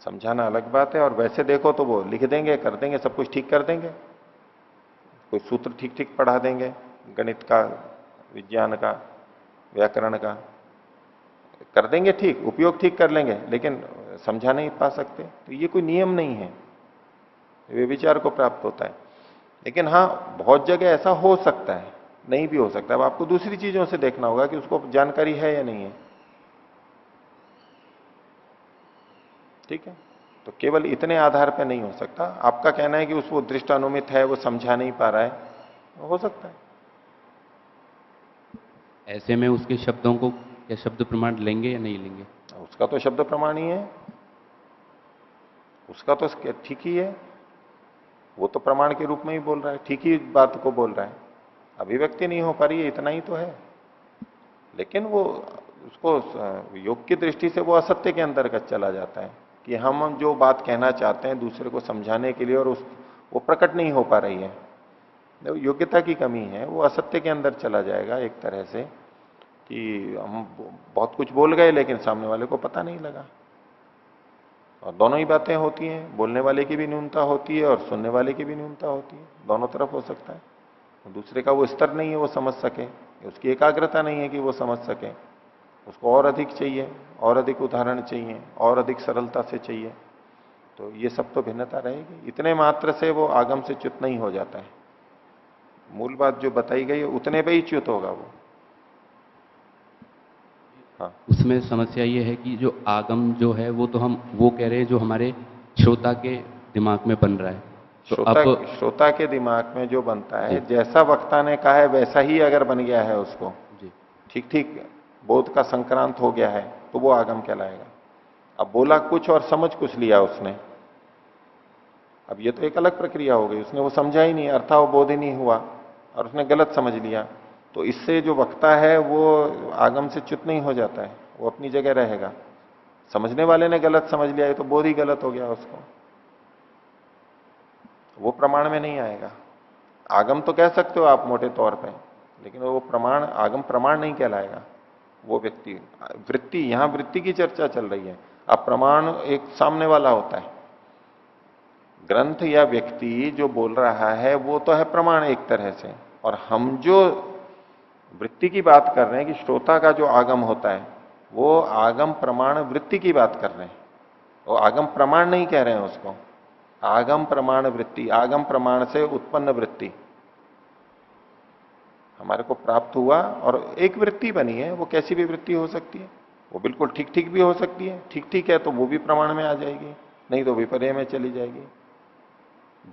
समझाना अलग बात है, और वैसे देखो तो वो लिख देंगे, कर देंगे, सब कुछ ठीक कर देंगे, कोई सूत्र ठीक ठीक पढ़ा देंगे, गणित का, विज्ञान का, व्याकरण का कर देंगे ठीक, उपयोग ठीक कर लेंगे, लेकिन समझा नहीं पा सकते। तो ये कोई नियम नहीं है, वे विचार को प्राप्त होता है। लेकिन हाँ, बहुत जगह ऐसा हो सकता है, नहीं भी हो सकता है। अब आपको दूसरी चीजों से देखना होगा कि उसको जानकारी है या नहीं है। ठीक है, तो केवल इतने आधार पर नहीं हो सकता। आपका कहना है कि उसको दृष्टानुमित है, वो समझा नहीं पा रहा है, हो सकता है। ऐसे में उसके शब्दों को क्या शब्द प्रमाण लेंगे या नहीं लेंगे? उसका तो शब्द प्रमाण ही है, उसका तो ठीक ही है, वो तो प्रमाण के रूप में ही बोल रहा है, ठीक ही बात को बोल रहा है। अभिव्यक्ति नहीं हो पा रही है, इतना ही तो है। लेकिन वो उसको योग की दृष्टि से वो असत्य के अंतर्गत चला जाता है कि हम जो बात कहना चाहते हैं दूसरे को समझाने के लिए, और वो प्रकट नहीं हो पा रही है, योग्यता की कमी है, वो असत्य के अंदर चला जाएगा एक तरह से, कि हम बहुत कुछ बोल गए लेकिन सामने वाले को पता नहीं लगा। और दोनों ही बातें होती हैं, बोलने वाले की भी न्यूनता होती है और सुनने वाले की भी न्यूनता होती है, दोनों तरफ हो सकता है। दूसरे का वो स्तर नहीं है वो समझ सके, उसकी एकाग्रता नहीं है कि वो समझ सके, उसको और अधिक चाहिए, और अधिक उदाहरण चाहिए, और अधिक सरलता से चाहिए। तो ये सब तो भिन्नता रहेगी, इतने मात्र से वो आगम से च्युत नहीं हो जाता है। मूल बात जो बताई गई है उतने पे ही च्युत होगा वो। हाँ, उसमें समस्या ये है कि जो आगम जो है वो तो हम वो कह रहे हैं जो हमारे श्रोता के दिमाग में बन रहा है। तो श्रोता के दिमाग में जो बनता है, जी जैसा वक्ता ने कहा है वैसा ही अगर बन गया है उसको, जी ठीक ठीक बोध का संक्रांत हो गया है, तो वो आगम कहलाएगा। अब बोला कुछ और समझ कुछ लिया उसने, अब ये तो एक अलग प्रक्रिया हो गई, उसने वो समझा ही नहीं, अर्थावबोध ही नहीं हुआ और उसने गलत समझ लिया। तो इससे जो वक्ता है वो आगम से च्युत नहीं हो जाता है, वो अपनी जगह रहेगा। समझने वाले ने गलत समझ लिया है तो बोध ही गलत हो गया उसको, वो प्रमाण में नहीं आएगा। आगम तो कह सकते हो आप मोटे तौर पे, लेकिन वो प्रमाण, आगम प्रमाण नहीं कहलाएगा। वो व्यक्ति, वृत्ति, यहां वृत्ति की चर्चा चल रही है। अब प्रमाण एक सामने वाला होता है, ग्रंथ या व्यक्ति जो बोल रहा है वो तो है प्रमाण एक तरह से, और हम जो वृत्ति की बात कर रहे हैं कि श्रोता का जो आगम होता है, वो आगम प्रमाण वृत्ति की बात कर रहे हैं। वो आगम प्रमाण नहीं कह रहे हैं उसको, आगम प्रमाण वृत्ति, आगम प्रमाण से उत्पन्न वृत्ति हमारे को प्राप्त हुआ और एक वृत्ति बनी है। वो कैसी भी वृत्ति हो सकती है, वो बिल्कुल ठीक ठीक भी हो सकती है, ठीक ठीक है तो वो भी प्रमाण में आ जाएगी, नहीं तो विपर्य में चली जाएगी।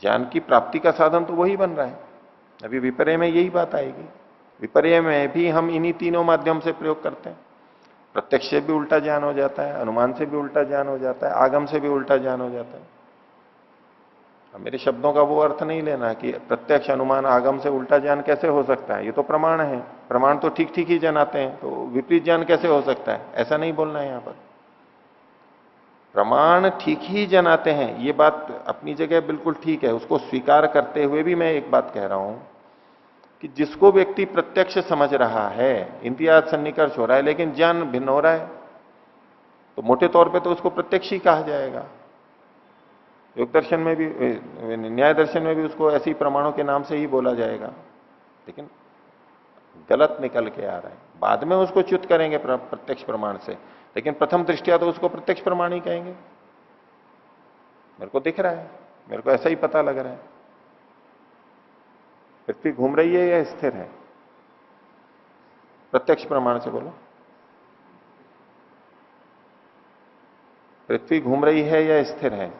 ज्ञान की प्राप्ति का साधन तो वही बन रहा है, अभी विपर्य में यही बात आएगी। विपर्य में भी हम इन्हीं तीनों माध्यम से प्रयोग करते हैं। प्रत्यक्ष से भी उल्टा ज्ञान हो जाता है, अनुमान से भी उल्टा ज्ञान हो जाता है, आगम से भी उल्टा ज्ञान हो जाता है। अब मेरे शब्दों का वो अर्थ नहीं लेना कि प्रत्यक्ष, अनुमान, आगम से उल्टा ज्ञान कैसे हो सकता है, ये तो प्रमाण है, प्रमाण तो ठीक ठीक ही जनाते हैं, तो विपरीत ज्ञान कैसे हो सकता है, ऐसा नहीं बोलना है यहां पर। प्रमाण ठीक ही जनाते हैं, ये बात अपनी जगह बिल्कुल ठीक है, उसको स्वीकार करते हुए भी मैं एक बात कह रहा हूं कि जिसको व्यक्ति प्रत्यक्ष समझ रहा है, इंद्रियार्थ सन्निकर्ष हो रहा है, लेकिन ज्ञान भिन्न हो रहा है, तो मोटे तौर पे तो उसको प्रत्यक्ष ही कहा जाएगा। योग दर्शन में भी, न्याय दर्शन में भी उसको ऐसे ही प्रमाणों के नाम से ही बोला जाएगा, लेकिन गलत निकल के आ रहा है। बाद में उसको च्युत करेंगे प्रत्यक्ष प्रमाण से, लेकिन प्रथम दृष्टिया तो उसको प्रत्यक्ष प्रमाण ही कहेंगे। मेरे को दिख रहा है, मेरे को ऐसा ही पता लग रहा है। पृथ्वी घूम रही है या स्थिर है, प्रत्यक्ष प्रमाण से बोलो। पृथ्वी घूम रही है या स्थिर है,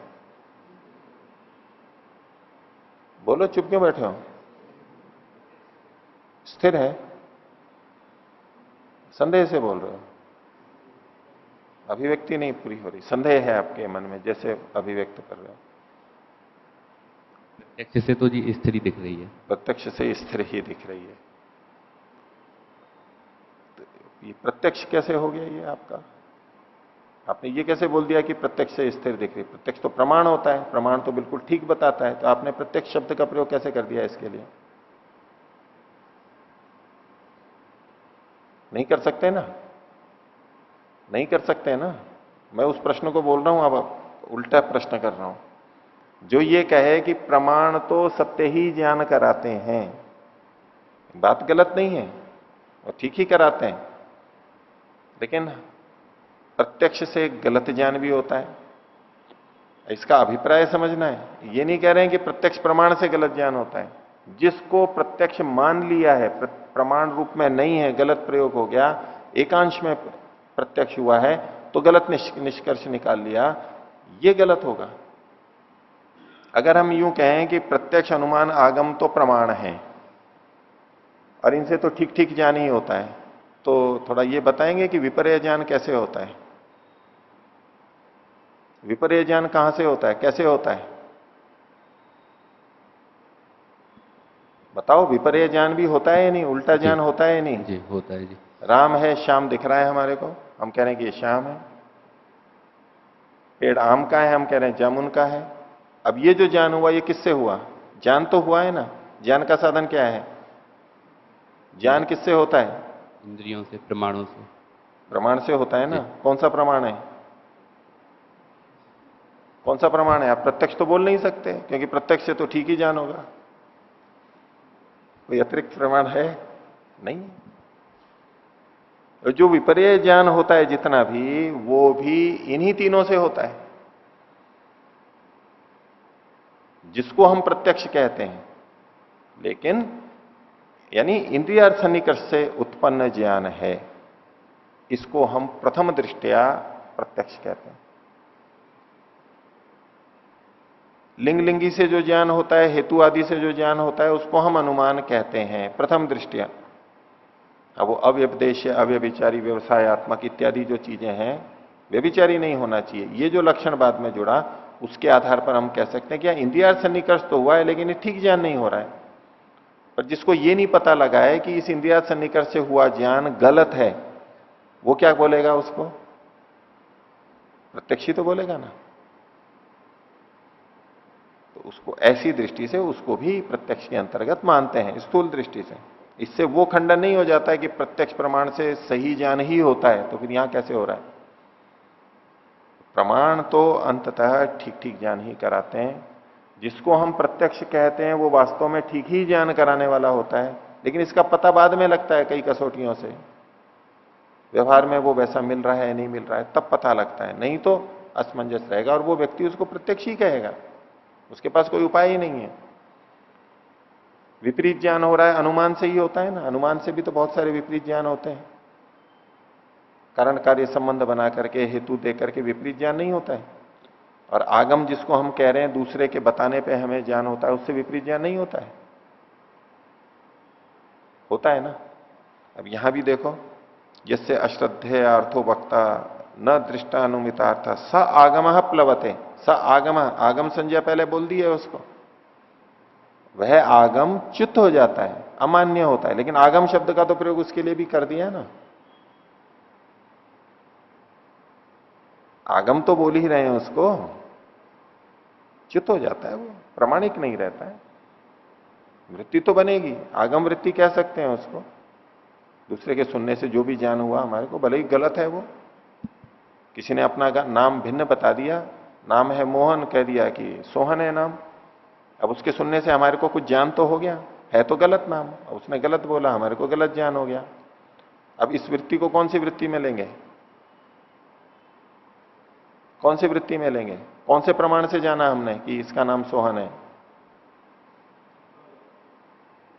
बोलो, चुप क्यों बैठे हो? स्थिर है, संदेह से बोल रहे हो, अभिव्यक्ति नहीं पूरी हो रही, संदेह है आपके मन में जैसे अभिव्यक्त कर रहे हो। प्रत्यक्ष से तो जी स्थिर ही दिख रही है, प्रत्यक्ष से स्थिर ही दिख रही है। तो ये प्रत्यक्ष कैसे हो गया ये आपका? आपने ये कैसे बोल दिया कि प्रत्यक्ष से स्थिर दिख रही? प्रत्यक्ष तो प्रमाण होता है, प्रमाण तो बिल्कुल ठीक बताता है, तो आपने प्रत्यक्ष शब्द का प्रयोग कैसे कर दिया इसके लिए? नहीं कर सकते ना, नहीं कर सकते ना, मैं उस प्रश्न को बोल रहा हूं। अब अब उल्टा प्रश्न कर रहा हूं। जो ये कहे कि प्रमाण तो सत्य ही ज्ञान कराते हैं, बात गलत नहीं है, और ठीक ही कराते हैं, लेकिन प्रत्यक्ष से गलत ज्ञान भी होता है, इसका अभिप्राय समझना है। ये नहीं कह रहे हैं कि प्रत्यक्ष प्रमाण से गलत ज्ञान होता है। जिसको प्रत्यक्ष मान लिया है, प्रमाण रूप में नहीं है, गलत प्रयोग हो गया, एकांश में प्रत्यक्ष हुआ है, तो गलत निष्कर्ष निकाल लिया, ये गलत होगा। अगर हम यूं कहें कि प्रत्यक्ष अनुमान आगम तो प्रमाण है और इनसे तो ठीक ठीक ज्ञान ही होता है, तो थोड़ा ये बताएंगे कि विपर्य ज्ञान कैसे होता है? विपर्य ज्ञान कहां से होता है, कैसे होता है? बताओ, विपर्य ज्ञान भी होता है या नहीं? उल्टा ज्ञान होता है या नहीं? जी होता है जी। राम है, श्याम दिख रहा है हमारे को, हम कह रहे हैं कि ये श्याम है। पेड़ आम का है, हम कह रहे हैं जामुन का है। अब ये जो ज्ञान हुआ, ये किससे हुआ? ज्ञान तो हुआ है ना। ज्ञान का साधन क्या है? ज्ञान किससे होता है? इंद्रियों से, प्रमाणों से। प्रमाण से होता है ना। कौन सा प्रमाण है? कौन सा प्रमाण है? आप प्रत्यक्ष तो बोल नहीं सकते, क्योंकि प्रत्यक्ष से तो ठीक ही ज्ञान होगा। कोई अतिरिक्त प्रमाण है नहीं। जो विपर्य ज्ञान होता है जितना भी, वो भी इन्हीं तीनों से होता है, जिसको हम प्रत्यक्ष कहते हैं। लेकिन यानी इंद्रियार्थ सन्निकर्ष से उत्पन्न ज्ञान है, इसको हम प्रथम दृष्टया प्रत्यक्ष कहते हैं। लिंग लिंगी से जो ज्ञान होता है, हेतु आदि से जो ज्ञान होता है, उसको हम अनुमान कहते हैं प्रथम दृष्टया। अब वो अव्यपदेश, अव्यभिचारी, व्यवसायत्मक इत्यादि जो चीजें हैं, व्यभिचारी नहीं होना चाहिए, ये जो लक्षण बाद में जुड़ा, उसके आधार पर हम कह सकते हैं कि इंद्रियार्थ सन्निकर्ष तो हुआ है, लेकिन ये ठीक ज्ञान नहीं हो रहा है। पर जिसको ये नहीं पता लगा है कि इस इंद्रियार्थ सन्निकर्ष से हुआ ज्ञान गलत है, वो क्या बोलेगा? उसको प्रत्यक्षी तो बोलेगा ना। तो उसको ऐसी दृष्टि से उसको भी प्रत्यक्ष के अंतर्गत मानते हैं, स्थूल दृष्टि से। इससे वो खंडन नहीं हो जाता है कि प्रत्यक्ष प्रमाण से सही ज्ञान ही होता है, तो फिर यहां कैसे हो रहा है? प्रमाण तो अंततः ठीक ठीक ज्ञान ही कराते हैं। जिसको हम प्रत्यक्ष कहते हैं, वो वास्तव में ठीक ही ज्ञान कराने वाला होता है, लेकिन इसका पता बाद में लगता है कई कसौटियों से। व्यवहार में वो वैसा मिल रहा है नहीं मिल रहा है, तब पता लगता है, नहीं तो असमंजस रहेगा और वो व्यक्ति उसको प्रत्यक्ष ही कहेगा, उसके पास कोई उपाय ही नहीं है। विपरीत ज्ञान हो रहा है, अनुमान से ही होता है ना। अनुमान से भी तो बहुत सारे विपरीत ज्ञान होते हैं। कारण कार्य संबंध बना करके, हेतु दे करके विपरीत ज्ञान नहीं होता है। और आगम जिसको हम कह रहे हैं, दूसरे के बताने पे हमें ज्ञान होता है, उससे विपरीत ज्ञान नहीं होता है। होता है ना। अब यहां भी देखो, यस्य अश्रद्धेय अर्थो वक्ता न दृष्टानुमितार्थ स आगम प्लवते। स आगम, आगम संज्ञा पहले बोल दी है उसको, वह आगम च्युत हो जाता है, अमान्य होता है। लेकिन आगम शब्द का तो प्रयोग उसके लिए भी कर दिया ना। आगम तो बोल ही रहे हैं उसको, च्युत हो जाता है, वो प्रामाणिक नहीं रहता है। वृत्ति तो बनेगी, आगम वृत्ति कह सकते हैं उसको। दूसरे के सुनने से जो भी ज्ञान हुआ हमारे को, भले ही गलत है वो, किसी ने अपना नाम भिन्न बता दिया, नाम है मोहन, कह दिया कि सोहन है नाम। अब उसके सुनने से हमारे को कुछ ज्ञान तो हो गया, है तो गलत नाम, अब उसने गलत बोला, हमारे को गलत ज्ञान हो गया। अब इस वृत्ति को कौन सी वृत्ति में लेंगे? कौन सी वृत्ति में लेंगे? कौन से प्रमाण से जाना हमने कि इसका नाम सोहन है?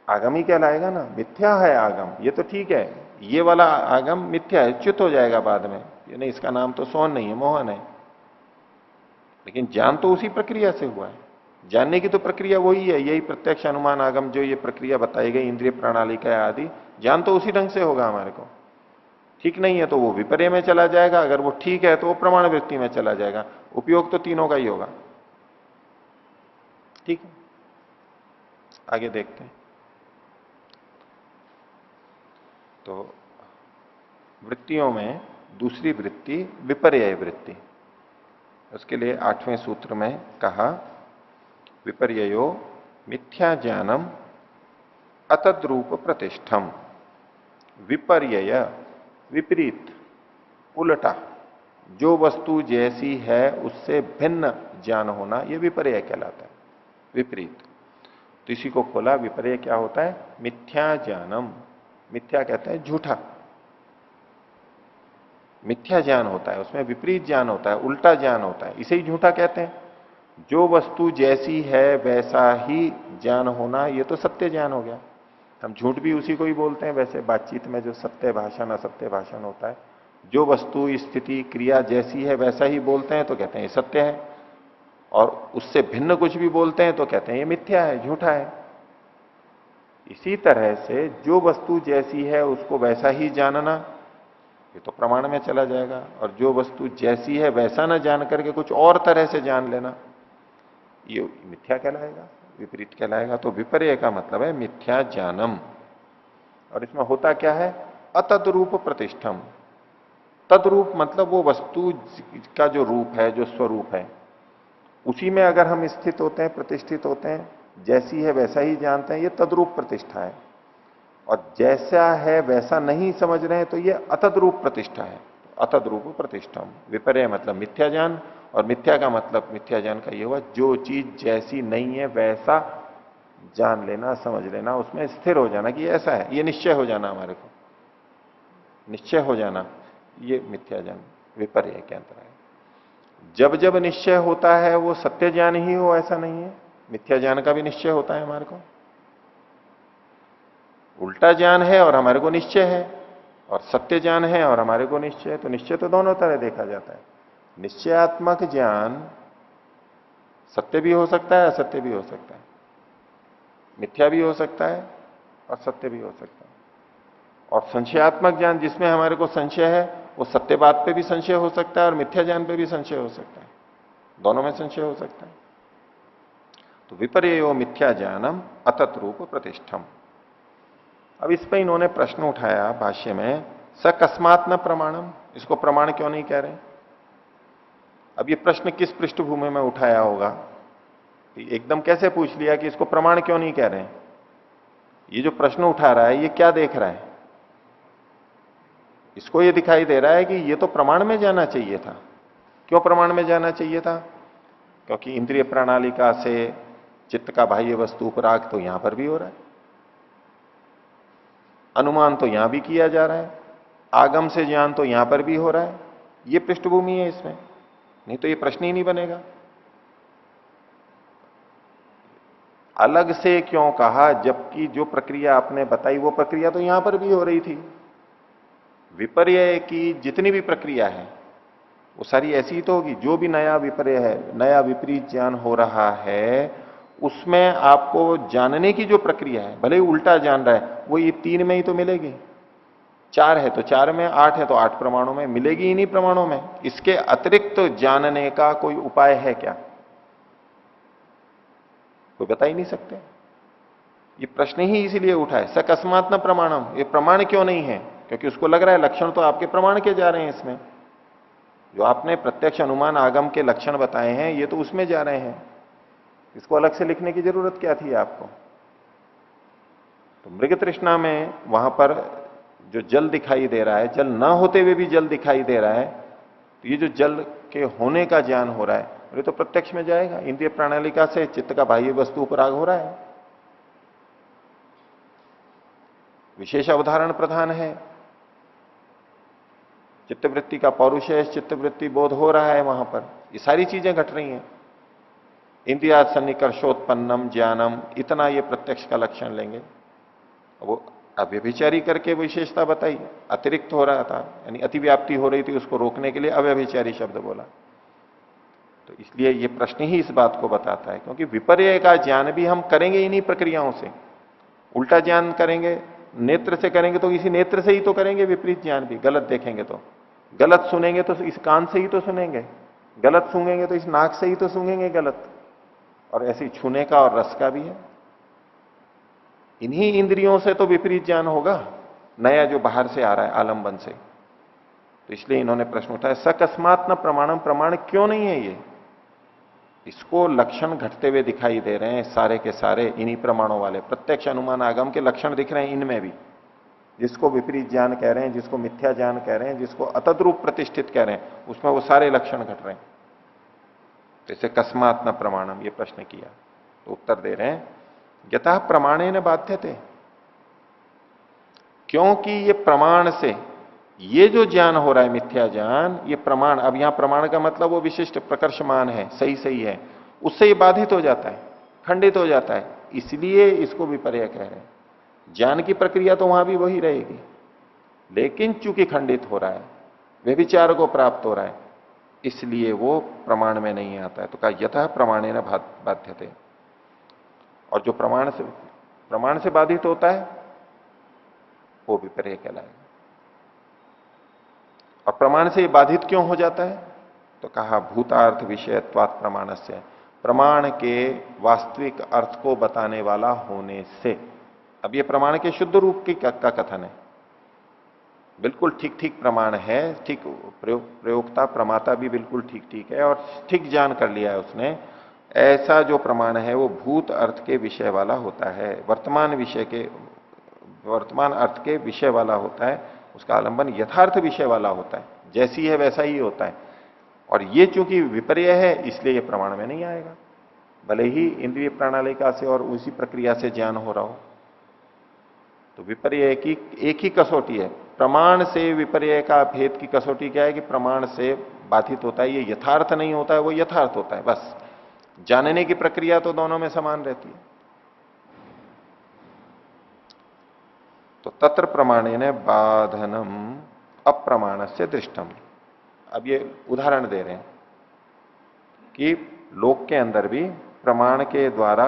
आगम ही कहलाएगा ना। मिथ्या है आगम, ये तो ठीक है, ये वाला आगम मिथ्या है, च्युत हो जाएगा बाद में, ये नहीं, इसका नाम तो सोहन नहीं है, मोहन है। लेकिन ज्ञान तो उसी प्रक्रिया से हुआ है। जानने की तो प्रक्रिया वही है, यही प्रत्यक्ष अनुमान आगम जो ये प्रक्रिया बताई गई, इंद्रिय प्रणाली का आदि ज्ञान तो उसी ढंग से होगा हमारे को। ठीक नहीं है तो वो विपर्य में चला जाएगा, अगर वो ठीक है तो वो प्रमाण वृत्ति में चला जाएगा। उपयोग तो तीनों का ही होगा। ठीक है, आगे देखते हैं। तो वृत्तियों में दूसरी वृत्ति विपर्य वृत्ति, उसके लिए 8वें सूत्र में कहा, विपर्ययो मिथ्या ज्ञानम अतद्रूप प्रतिष्ठम। विपर्यय विपरीत, उल्टा जो वस्तु जैसी है उससे भिन्न ज्ञान होना, यह विपर्य कहलाता है, विपरीत। तो इसी को खोला, विपर्य क्या होता है? मिथ्या ज्ञानम। मिथ्या कहते हैं झूठा, मिथ्या ज्ञान होता है, उसमें विपरीत ज्ञान होता है, उल्टा ज्ञान होता है, इसे ही झूठा कहते हैं। जो वस्तु जैसी है वैसा ही ज्ञान होना, यह तो सत्य ज्ञान हो गया। हम झूठ भी उसी को ही बोलते हैं वैसे बातचीत में, जो सत्य भाषण असत्य भाषण होता है। जो वस्तु स्थिति क्रिया जैसी है वैसा ही बोलते हैं तो कहते हैं ये सत्य है, और उससे भिन्न कुछ भी बोलते हैं तो कहते हैं ये मिथ्या है, झूठा है। इसी तरह से जो वस्तु जैसी है उसको वैसा ही जानना, ये तो प्रमाण में चला जाएगा। और जो वस्तु जैसी है वैसा ना जान करके कुछ और तरह से जान लेना, ये मिथ्या कहलाएगा, विपरीत कहलाएगा। तो विपर्य का मतलब है मिथ्या ज्ञानम। और इसमें होता क्या है? अतद्रूप प्रतिष्ठम। तद्रूप मतलब वो वस्तु का जो रूप है, जो स्वरूप है, उसी में अगर हम स्थित होते हैं, प्रतिष्ठित होते हैं, जैसी है वैसा ही जानते हैं, ये तद्रूप प्रतिष्ठा है। और जैसा है वैसा नहीं समझ रहे हैं तो ये अतद्रूप प्रतिष्ठा है। अतद्रूप प्रतिष्ठा, विपर्य मतलब मिथ्या ज्ञान। और मिथ्या का मतलब, मिथ्या ज्ञान का ये हुआ जो चीज जैसी नहीं है वैसा जान लेना, समझ लेना, उसमें स्थिर हो जाना कि ऐसा है, ये निश्चय हो जाना, हमारे को निश्चय हो जाना, ये मिथ्या ज्ञान विपर्य के अंतर है। जब जब निश्चय होता है वो सत्य ज्ञान ही हो ऐसा नहीं है, मिथ्या ज्ञान का भी निश्चय होता है हमारे को। उल्टा ज्ञान है और हमारे को निश्चय है, और सत्य ज्ञान है और हमारे को निश्चय है। तो निश्चय तो दोनों तरह देखा जाता है। निश्चयात्मक ज्ञान सत्य भी हो सकता है, असत्य भी हो सकता है, मिथ्या भी हो सकता है और सत्य भी हो सकता है। और संशयात्मक ज्ञान जिसमें हमारे को संशय है, वो सत्य बात पे भी संशय हो सकता है और मिथ्या ज्ञान पे भी संशय हो सकता है, दोनों में संशय हो सकता है। तो विपर्यो मिथ्या ज्ञानम अतत प्रतिष्ठम। अब इस पर इन्होंने प्रश्न उठाया भाष्य में, सकस्मात न प्रमाणम, इसको प्रमाण क्यों नहीं कह रहे? अब ये प्रश्न किस पृष्ठभूमि में उठाया होगा? एकदम कैसे पूछ लिया कि इसको प्रमाण क्यों नहीं कह रहे? ये जो प्रश्न उठा रहा है ये क्या देख रहा है? इसको ये दिखाई दे रहा है कि ये तो प्रमाण में जाना चाहिए था। क्यों प्रमाण में जाना चाहिए था? क्योंकि इंद्रिय प्रणालिका से चित्त का बाह्य वस्तु उपराग तो यहां पर भी हो रहा है, अनुमान तो यहां भी किया जा रहा है, आगम से ज्ञान तो यहां पर भी हो रहा है। ये पृष्ठभूमि है इसमें, नहीं तो ये प्रश्न ही नहीं बनेगा। अलग से क्यों कहा, जबकि जो प्रक्रिया आपने बताई वो प्रक्रिया तो यहां पर भी हो रही थी। विपर्य की जितनी भी प्रक्रिया है वो सारी ऐसी ही तो होगी। जो भी नया विपर्य है, नया विपरीत ज्ञान हो रहा है, उसमें आपको जानने की जो प्रक्रिया है, भले ही उल्टा जान रहा है, वो ये 3 में ही तो मिलेगी। 4 है तो 4 में, 8 है तो 8 प्रमाणों में मिलेगी, इन्हीं प्रमाणों में। इसके अतिरिक्त तो जानने का कोई उपाय है क्या? कोई बता ही नहीं सकते। ये प्रश्न ही इसीलिए उठा है, सकस्मात न प्रमाणम, ये प्रमाण क्यों नहीं है? क्योंकि उसको लग रहा है लक्षण तो आपके प्रमाण के जा रहे हैं इसमें, जो आपने प्रत्यक्ष अनुमान आगम के लक्षण बताए हैं ये तो उसमें जा रहे हैं, इसको अलग से लिखने की जरूरत क्या थी आपको? तो मृग तृष्णा में वहां पर जो जल दिखाई दे रहा है, जल ना होते हुए भी जल दिखाई दे रहा है, तो ये जो जल के होने का ज्ञान हो रहा है ये तो प्रत्यक्ष में जाएगा। इंद्रिय प्रणालिका से चित्त का बाह्य वस्तु उपराग हो रहा है, विशेष अवधारण प्रधान है, चित्तवृत्ति का पौरुषेय चित्तवृत्ति बोध हो रहा है वहां पर, ये सारी चीजें घट रही हैं। इंद्रिया सन्निकर्षोत्पन्नम ज्ञानम, इतना ये प्रत्यक्ष का लक्षण लेंगे। वो अव्यभिचारी करके विशेषता बताई, अतिरिक्त हो रहा था, यानी अतिव्याप्ति हो रही थी, उसको रोकने के लिए अव्यभिचारी शब्द बोला। तो इसलिए ये प्रश्न ही इस बात को बताता है, क्योंकि विपर्य का ज्ञान भी हम करेंगे इन्हीं प्रक्रियाओं से। उल्टा ज्ञान करेंगे, नेत्र से करेंगे तो इसी नेत्र से ही तो करेंगे, विपरीत ज्ञान भी गलत देखेंगे तो, गलत सुनेंगे तो इस कान से ही तो सुनेंगे, गलत सूंघेंगे तो इस नाक से ही तो सूंघेंगे गलत, और ऐसे ही छूने का और रस का भी है। इन्हीं इंद्रियों से तो विपरीत ज्ञान होगा, नया जो बाहर से आ रहा है आलंबन से। तो इसलिए इन्होंने प्रश्न उठाया, सकस्मात न प्रमाणम, प्रमाण क्यों नहीं है ये? इसको लक्षण घटते हुए दिखाई दे रहे हैं सारे के सारे, इन्हीं प्रमाणों वाले प्रत्यक्ष अनुमान आगम के लक्षण दिख रहे हैं इनमें भी, जिसको विपरीत ज्ञान कह रहे हैं, जिसको मिथ्या ज्ञान कह रहे हैं, जिसको अतद्रूप प्रतिष्ठित कह रहे हैं, उसमें वो सारे लक्षण घट रहे हैं। जैसे कस्मात् न प्रमाणम, ये प्रश्न किया तो उत्तर दे रहे हैं यतः प्रमाणे न बाध्यते, क्योंकि ये प्रमाण से, ये जो ज्ञान हो रहा है मिथ्या ज्ञान, ये प्रमाण, अब यहां प्रमाण का मतलब वो विशिष्ट प्रकर्षमान है, सही सही है, उससे ये बाधित हो जाता है, खंडित हो जाता है, इसलिए इसको विपर्य कह रहे हैं। ज्ञान की प्रक्रिया तो वहां भी वही रहेगी, लेकिन चूंकि खंडित हो रहा है, व्यभिचार को प्राप्त हो रहा है, इसलिए वो प्रमाण में नहीं आता है। तो कहा यतः प्रमाणे न बाध्यते, और जो प्रमाण से बाधित होता है वो विपर्य कहलाएगा। और प्रमाण से बाधित क्यों हो जाता है? तो कहा भूतार्थ विषयत्वात् प्रमाणस्य, प्रमाण के वास्तविक अर्थ को बताने वाला होने से। अब ये प्रमाण के शुद्ध रूप की का कथन है, बिल्कुल ठीक ठीक प्रमाण है, ठीक प्रयोक्ता प्रमाता भी बिल्कुल ठीक ठीक है और ठीक ज्ञान कर लिया है उसने। ऐसा जो प्रमाण है वो भूत अर्थ के विषय वाला होता है, वर्तमान अर्थ के विषय वाला होता है, उसका आलंबन यथार्थ विषय वाला होता है, जैसी है वैसा ही होता है। और ये चूंकि विपर्य है इसलिए ये प्रमाण में नहीं आएगा, भले ही इंद्रिय प्रणालिका से और उसी प्रक्रिया से ज्ञान हो रहा हो। तो विपर्य की एक ही कसौटी है, प्रमाण से विपर्य का भेद की कसौटी क्या है कि प्रमाण से बाधित होता है, ये यथार्थ नहीं होता है, वो यथार्थ होता है। बस जानने की प्रक्रिया तो दोनों में समान रहती है। तो तत्र प्रमाणेन बाधनम अप्रमाण से दृष्टम। अब ये उदाहरण दे रहे हैं कि लोक के अंदर भी प्रमाण के द्वारा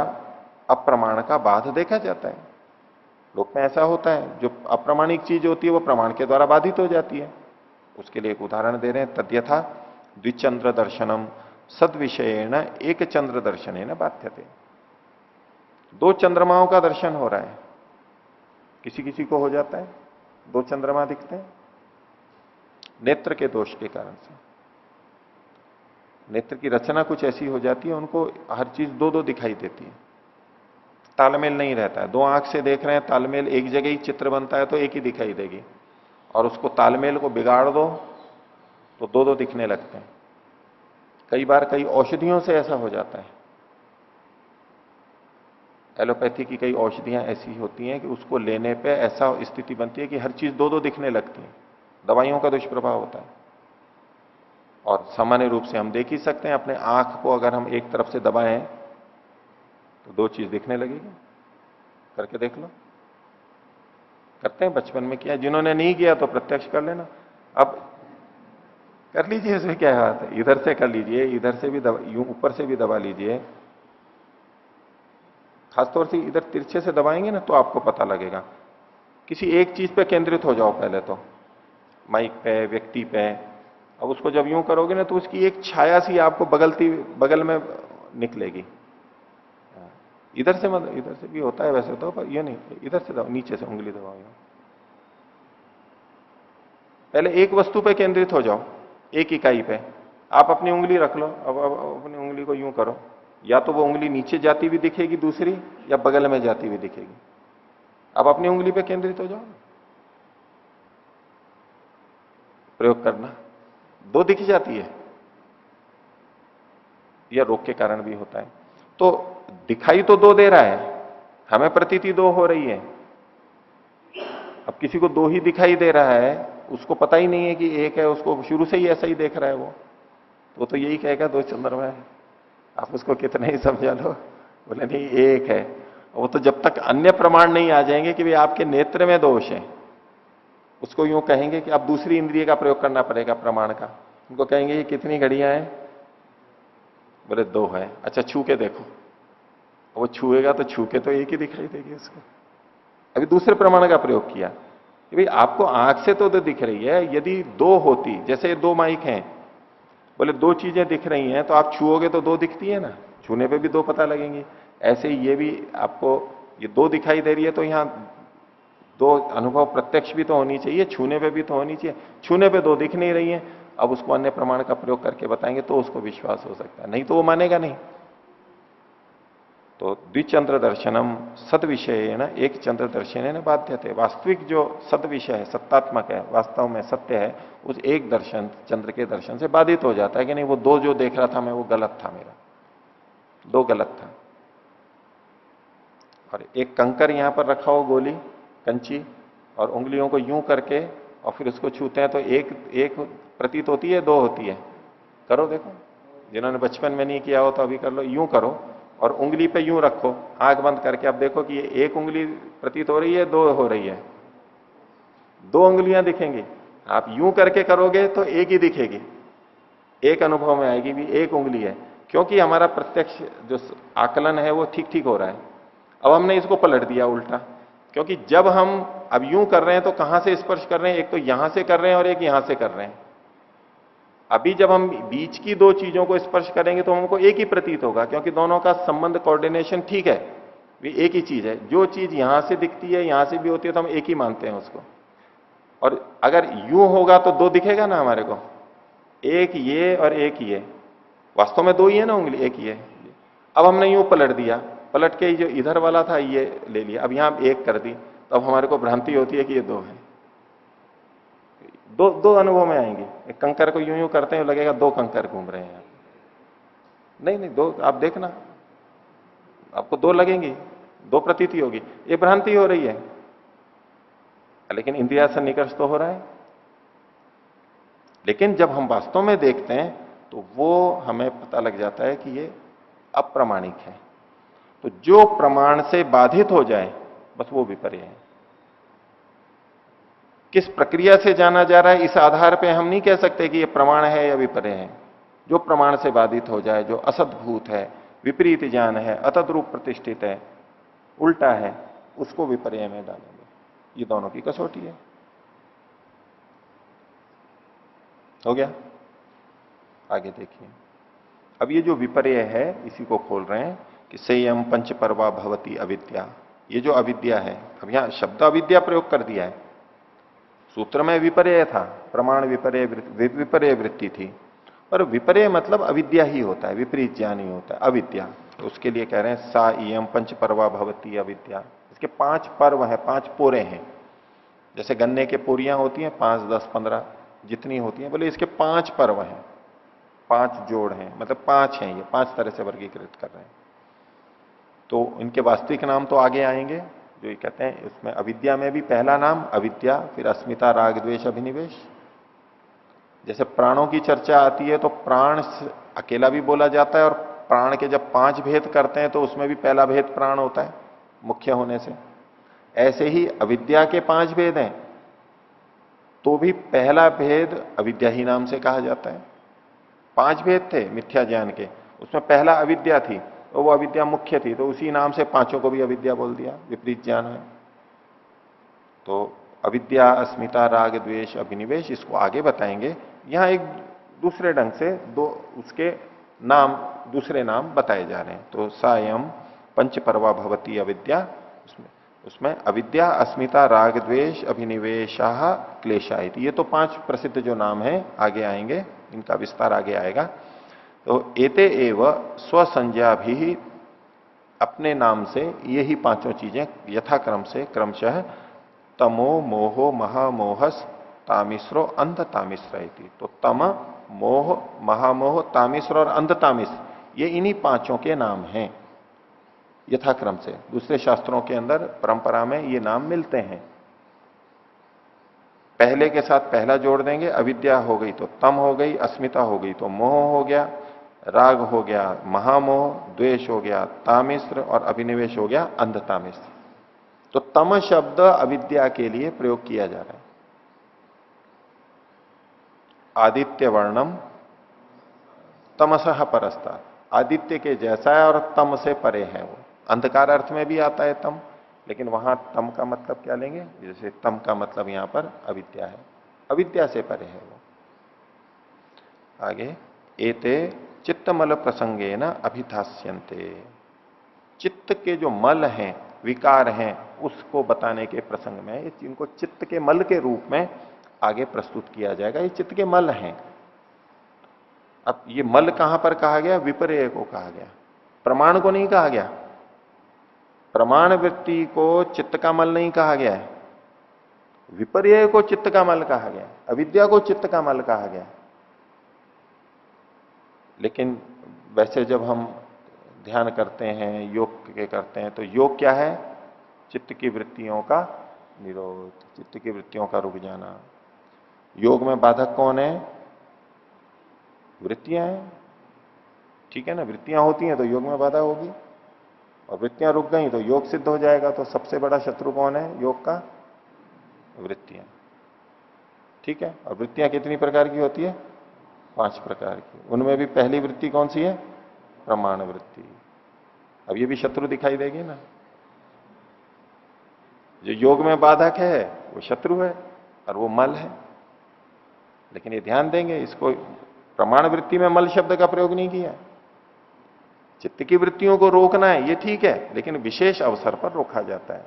अप्रमाण का बाध देखा जाता है। लोक में ऐसा होता है, जो अप्रमाणिक चीज होती है वो प्रमाण के द्वारा बाधित हो जाती है। उसके लिए एक उदाहरण दे रहे हैं, तद्यथा द्विचंद्र दर्शनम सद विषयेण एक चंद्र दर्शनेन बाध्यते। दो चंद्रमाओं का दर्शन हो रहा है, किसी किसी को हो जाता है, दो चंद्रमा दिखते हैं नेत्र के दोष के कारण से। नेत्र की रचना कुछ ऐसी हो जाती है, उनको हर चीज दो दो दिखाई देती है, तालमेल नहीं रहता है। दो आंख से देख रहे हैं, तालमेल एक जगह ही चित्र बनता है तो एक ही दिखाई देगी, और उसको तालमेल को बिगाड़ दो तो दो दो दिखने लगते हैं। कई बार कई औषधियों से ऐसा हो जाता है। एलोपैथी की कई औषधियां ऐसी होती हैं कि उसको लेने पे ऐसा स्थिति बनती है कि हर चीज दो दो दिखने लगती है। दवाइयों का दुष्प्रभाव होता है। और सामान्य रूप से हम देख ही सकते हैं, अपने आंख को अगर हम एक तरफ से दबाएं तो दो चीज दिखने लगेगी। करके देख लो, करते हैं, बचपन में किया, जिन्होंने नहीं किया तो प्रत्यक्ष कर लेना। अब कर लीजिए, इसमें क्या बात है, इधर से कर लीजिए, इधर से भी यूं ऊपर से भी दबा लीजिए। खासतौर से इधर तिरछे से दबाएंगे ना तो आपको पता लगेगा। किसी एक चीज पे केंद्रित हो जाओ पहले तो, माइक पे, व्यक्ति पे। अब उसको जब यूं करोगे ना तो उसकी एक छाया सी आपको बगल में निकलेगी। इधर से मत, इधर से भी होता है वैसे तो, पर ये नहीं, इधर से दबाओ, नीचे से उंगली दबाओ। पहले एक वस्तु पे केंद्रित हो जाओ, एक इकाई पे। आप अपनी उंगली रख लो, अब अपनी उंगली को यूं करो, या तो वो उंगली नीचे जाती हुई दिखेगी दूसरी, या बगल में जाती हुई दिखेगी। अब अपनी उंगली पे केंद्रित हो जाओ, प्रयोग करना, दो दिख जाती है। यह रोग के कारण भी होता है। तो दिखाई तो दो दे रहा है, हमें प्रतीति दो हो रही है। अब किसी को दो ही दिखाई दे रहा है, उसको पता ही नहीं है कि एक है, उसको शुरू से ही ऐसा ही देख रहा है वो तो यही कहेगा दो चंद्रमा है। आप उसको कितने ही समझा लो, बोले नहीं एक है। वो तो जब तक अन्य प्रमाण नहीं आ जाएंगे कि भाई आपके नेत्र में दोष है, उसको यूं कहेंगे कि अब दूसरी इंद्रिय का प्रयोग करना पड़ेगा प्रमाण का। उनको कहेंगे ये कितनी घड़ियां हैं, बोले दो है। अच्छा छू के देखो, वो छुएगा तो छू के तो एक ही दिखाई देगी उसको। अभी दूसरे प्रमाण का प्रयोग किया कि भाई आपको आंख से तो दिख रही है, यदि दो होती, जैसे दो माइक हैं, बोले दो चीजें दिख रही हैं तो आप छुओगे तो दो दिखती है ना, छूने पे भी दो पता लगेंगी। ऐसे ही ये भी आपको ये दो दिखाई दे रही है तो यहां दो अनुभव प्रत्यक्ष भी तो होनी चाहिए, छूने पे भी तो होनी चाहिए। छूने पे दो दिख नहीं रही है, अब उसको अन्य प्रमाण का प्रयोग करके बताएंगे तो उसको विश्वास हो सकता है, नहीं तो वो मानेगा नहीं। तो द्विचंद्र दर्शनम सद विषय है ना, एक चंद्र दर्शन है ना बाध्य थे। वास्तविक जो सद विषय है, सत्तात्मक है, वास्तव में सत्य है, उस एक दर्शन चंद्र के दर्शन से बाधित हो जाता है कि नहीं वो दो जो देख रहा था मैं वो गलत था, मेरा दो गलत था। और एक कंकर यहां पर रखा हो, गोली कंची, और उंगलियों को यूं करके और फिर उसको छूते हैं तो एक प्रतीत होती है, दो होती है। करो देखो, जिन्होंने बचपन में नहीं किया हो तो अभी कर लो। यूं करो और उंगली पे यूं रखो, आंख बंद करके, अब देखो कि ये एक उंगली प्रतीत हो रही है, दो हो रही है, दो उंगलियां दिखेंगी। आप यूं करके करोगे तो एक ही दिखेगी, एक अनुभव में आएगी भी एक उंगली है, क्योंकि हमारा प्रत्यक्ष जो आकलन है वो ठीक ठीक हो रहा है। अब हमने इसको पलट दिया उल्टा, क्योंकि जब हम अब यूं कर रहे हैं तो कहां से स्पर्श कर रहे हैं, एक तो यहां से कर रहे हैं और एक यहां से कर रहे हैं। अभी जब हम बीच की दो चीजों को स्पर्श करेंगे तो हमको एक ही प्रतीत होगा, क्योंकि दोनों का संबंध कोऑर्डिनेशन ठीक है, वे एक ही चीज है। जो चीज यहां से दिखती है यहां से भी होती है तो हम एक ही मानते हैं उसको। और अगर यूं होगा तो दो दिखेगा ना हमारे को, एक ये और एक ये, वास्तव में दो ही है ना उंगली, एक ये। अब हमने यूं पलट दिया, पलट के जो इधर वाला था ये ले लिया, अब यहां एक कर दी, तो अब हमारे को भ्रांति होती है कि ये दो है। दो दो अनुभव में आएंगे। एक कंकर को यूं यूं करते हैं लगेगा दो कंकर घूम रहे हैं, नहीं नहीं दो, आप देखना आपको दो लगेंगी, दो प्रतीति होगी, ये भ्रांति हो रही है, लेकिन इंद्रिया सन्निकर्ष तो हो रहा है। लेकिन जब हम वास्तव में देखते हैं तो वो हमें पता लग जाता है कि ये अप्रमाणिक है। तो जो प्रमाण से बाधित हो जाए बस वो विपर्य है। किस प्रक्रिया से जाना जा रहा है इस आधार पे हम नहीं कह सकते कि ये प्रमाण है या विपर्य है। जो प्रमाण से बाधित हो जाए, जो असद्भूत है, विपरीत ज्ञान है, अतद्रूप प्रतिष्ठित है, उल्टा है, उसको विपर्य में डालेंगे। ये दोनों की कसौटी है। हो गया? आगे देखिए, अब ये जो विपर्य है इसी को खोल रहे हैं कि संयम पंच पर्वा भवती अविद्या। ये जो अविद्या है, अब यहां शब्द अविद्या प्रयोग कर दिया है, सूत्र में विपर्य था, प्रमाण विपर्य विपर्य वृत्ति थी, और विपर्य मतलब अविद्या ही होता है, विपरीत ज्ञान ही होता है, अविद्या। तो उसके लिए कह रहे हैं सा इयम पंच पर्वा भवती अविद्या। इसके 5 पर्व हैं, 5 पोरे हैं। जैसे गन्ने के पोरियां होती हैं 5, 10, 15 जितनी होती हैं, बोले इसके 5 पर्व हैं, 5 जोड़ हैं, मतलब 5 हैं, ये 5 तरह से वर्गीकृत कर रहे हैं। तो इनके वास्तविक नाम तो आगे आएंगे, जो ये कहते हैं इसमें अविद्या में भी पहला नाम अविद्या, फिर अस्मिता, राग, द्वेष, अभिनिवेश। जैसे प्राणों की चर्चा आती है तो प्राण अकेला भी बोला जाता है, और प्राण के जब 5 भेद करते हैं तो उसमें भी पहला भेद प्राण होता है मुख्य होने से। ऐसे ही अविद्या के 5 भेद हैं तो भी पहला भेद अविद्या ही नाम से कहा जाता है। 5 भेद थे मिथ्या ज्ञान के, उसमें पहला अविद्या थी, तो वो अविद्या मुख्य थी, तो उसी नाम से 5 को भी अविद्या बोल दिया, विपरीत ज्ञान है। तो अविद्या, अस्मिता, राग, द्वेष, अभिनिवेश, इसको आगे बताएंगे। यहां एक दूसरे ढंग से दो उसके नाम, दूसरे नाम बताए जा रहे हैं। तो सायम पंच पर्वा भवती अविद्या, उसमें अविद्या, अस्मिता, राग, द्वेष, अभिनिवेशा, क्लेशा, ये तो 5 प्रसिद्ध जो नाम हैं आगे आएंगे, इनका विस्तार आगे आएगा। तो एते एव स्वसंज्ञा भी, अपने नाम से यही 5 चीजें यथाक्रम से क्रमशः तमो मोहो महामोहस तामिश्रो अंध तामिश्र। तो तम, मोह, महामोह, तामिश्र और अंध तामिश्र, ये इन्हीं 5 के नाम हैं यथाक्रम से। दूसरे शास्त्रों के अंदर परंपरा में ये नाम मिलते हैं। पहले के साथ पहला जोड़ देंगे, अविद्या हो गई तो तम हो गई, अस्मिता हो गई तो मोह हो गया, राग हो गया महामोह, द्वेष हो गया तामिश्र, और अभिनिवेश हो गया अंध तामिश्र। तो तम शब्द अविद्या के लिए प्रयोग किया जा रहा है। आदित्य वर्णम तमसः परस्ता, आदित्य के जैसा है और तम से परे है वो। अंधकार अर्थ में भी आता है तम, लेकिन वहां तम का मतलब क्या लेंगे, जैसे तम का मतलब यहां पर अविद्या है, अविद्या से परे है वो। आगे एते चित्तमल प्रसंगे न अभिधास्यन्ते, चित्त के जो मल हैं, विकार हैं, उसको बताने के प्रसंग में इनको चित्त के मल के रूप में आगे प्रस्तुत किया जाएगा। ये चित्त के मल हैं। अब ये मल कहां पर कहा गया, विपर्य को कहा गया, प्रमाण को नहीं कहा गया। प्रमाण वृत्ति को चित्त का मल नहीं कहा गया है, विपर्यय को चित्त का मल कहा गया है, अविद्या को चित्त का मल कहा गया है। लेकिन वैसे जब हम ध्यान करते हैं, योग के करते हैं, तो योग क्या है? चित्त की वृत्तियों का निरोध, चित्त की वृत्तियों का रुक जाना। योग में बाधक कौन है? वृत्तियां हैं, ठीक है ना। वृत्तियां होती हैं तो योग में बाधा होगी, और वृत्तियां रुक गई तो योग सिद्ध हो जाएगा। तो सबसे बड़ा शत्रु कौन है योग का? वृत्तियां, ठीक है। और वृत्तियां कितनी प्रकार की होती है? 5 प्रकार की। उनमें भी पहली वृत्ति कौन सी है? प्रमाण वृत्ति। अब ये भी शत्रु दिखाई देगी ना। जो योग में बाधक है वो शत्रु है और वो मल है। लेकिन ये ध्यान देंगे, इसको प्रमाण वृत्ति में मल शब्द का प्रयोग नहीं किया। चित्त की वृत्तियों को रोकना है ये ठीक है, लेकिन विशेष अवसर पर रोका जाता है,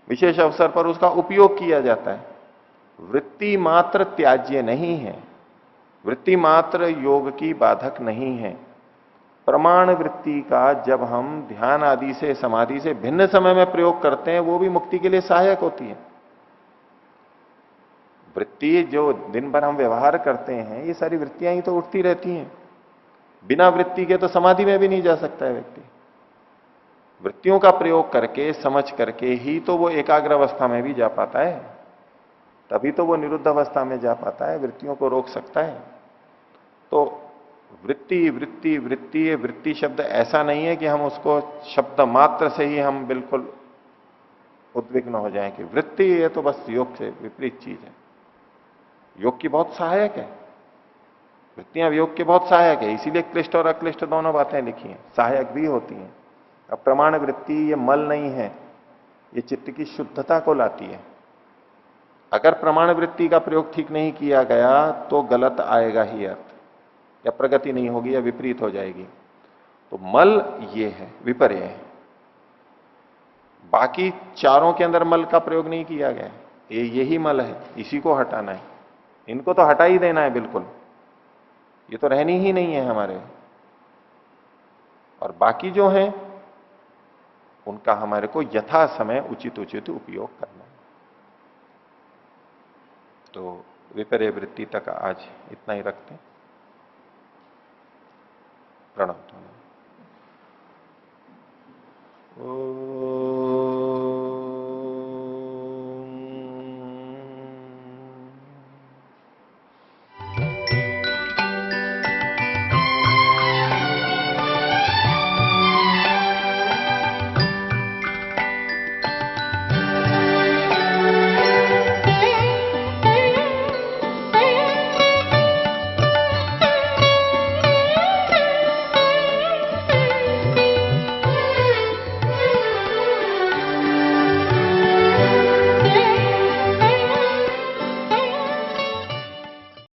विशेष अवसर पर उसका उपयोग किया जाता है। वृत्ति मात्र त्याज्य नहीं है, वृत्ति मात्र योग की बाधक नहीं है। प्रमाण वृत्ति का जब हम ध्यान आदि से, समाधि से भिन्न समय में प्रयोग करते हैं, वो भी मुक्ति के लिए सहायक होती है। वृत्ति जो दिन भर हम व्यवहार करते हैं, ये सारी वृत्तियां ही तो उठती रहती हैं। बिना वृत्ति के तो समाधि में भी नहीं जा सकता है व्यक्ति। वृत्तियों का प्रयोग करके, समझ करके ही तो वो एकाग्र अवस्था में भी जा पाता है, तभी तो वो निरुद्ध अवस्था में जा पाता है, वृत्तियों को रोक सकता है। तो वृत्ति वृत्ति वृत्ति, वृत्ति शब्द ऐसा नहीं है कि हम उसको शब्द मात्र से ही हम बिल्कुल उद्विग्न हो जाएं कि वृत्ति ये तो बस योग से विपरीत चीज है। योग की बहुत सहायक है, वृत्तियां योग के बहुत सहायक है, इसीलिए क्लिष्ट और अक्लिष्ट दोनों बातें लिखी हैं, सहायक भी होती हैं। अब प्रमाण वृत्ति ये मल नहीं है, ये चित्त की शुद्धता को लाती है। अगर प्रमाण वृत्ति का प्रयोग ठीक नहीं किया गया तो गलत आएगा ही अर्थ, या प्रगति नहीं होगी या विपरीत हो जाएगी। तो मल ये है, विपर्य है। बाकी चारों के अंदर मल का प्रयोग नहीं किया गया है, यही मल है, इसी को हटाना है। इनको तो हटा ही देना है बिल्कुल, ये तो रहनी ही नहीं है हमारे। और बाकी जो हैं उनका हमारे को यथा समय उचित उचित उपयोग करना है। तो विपर्य वृत्ति तक आज इतना ही रखते हैं। प्रणव।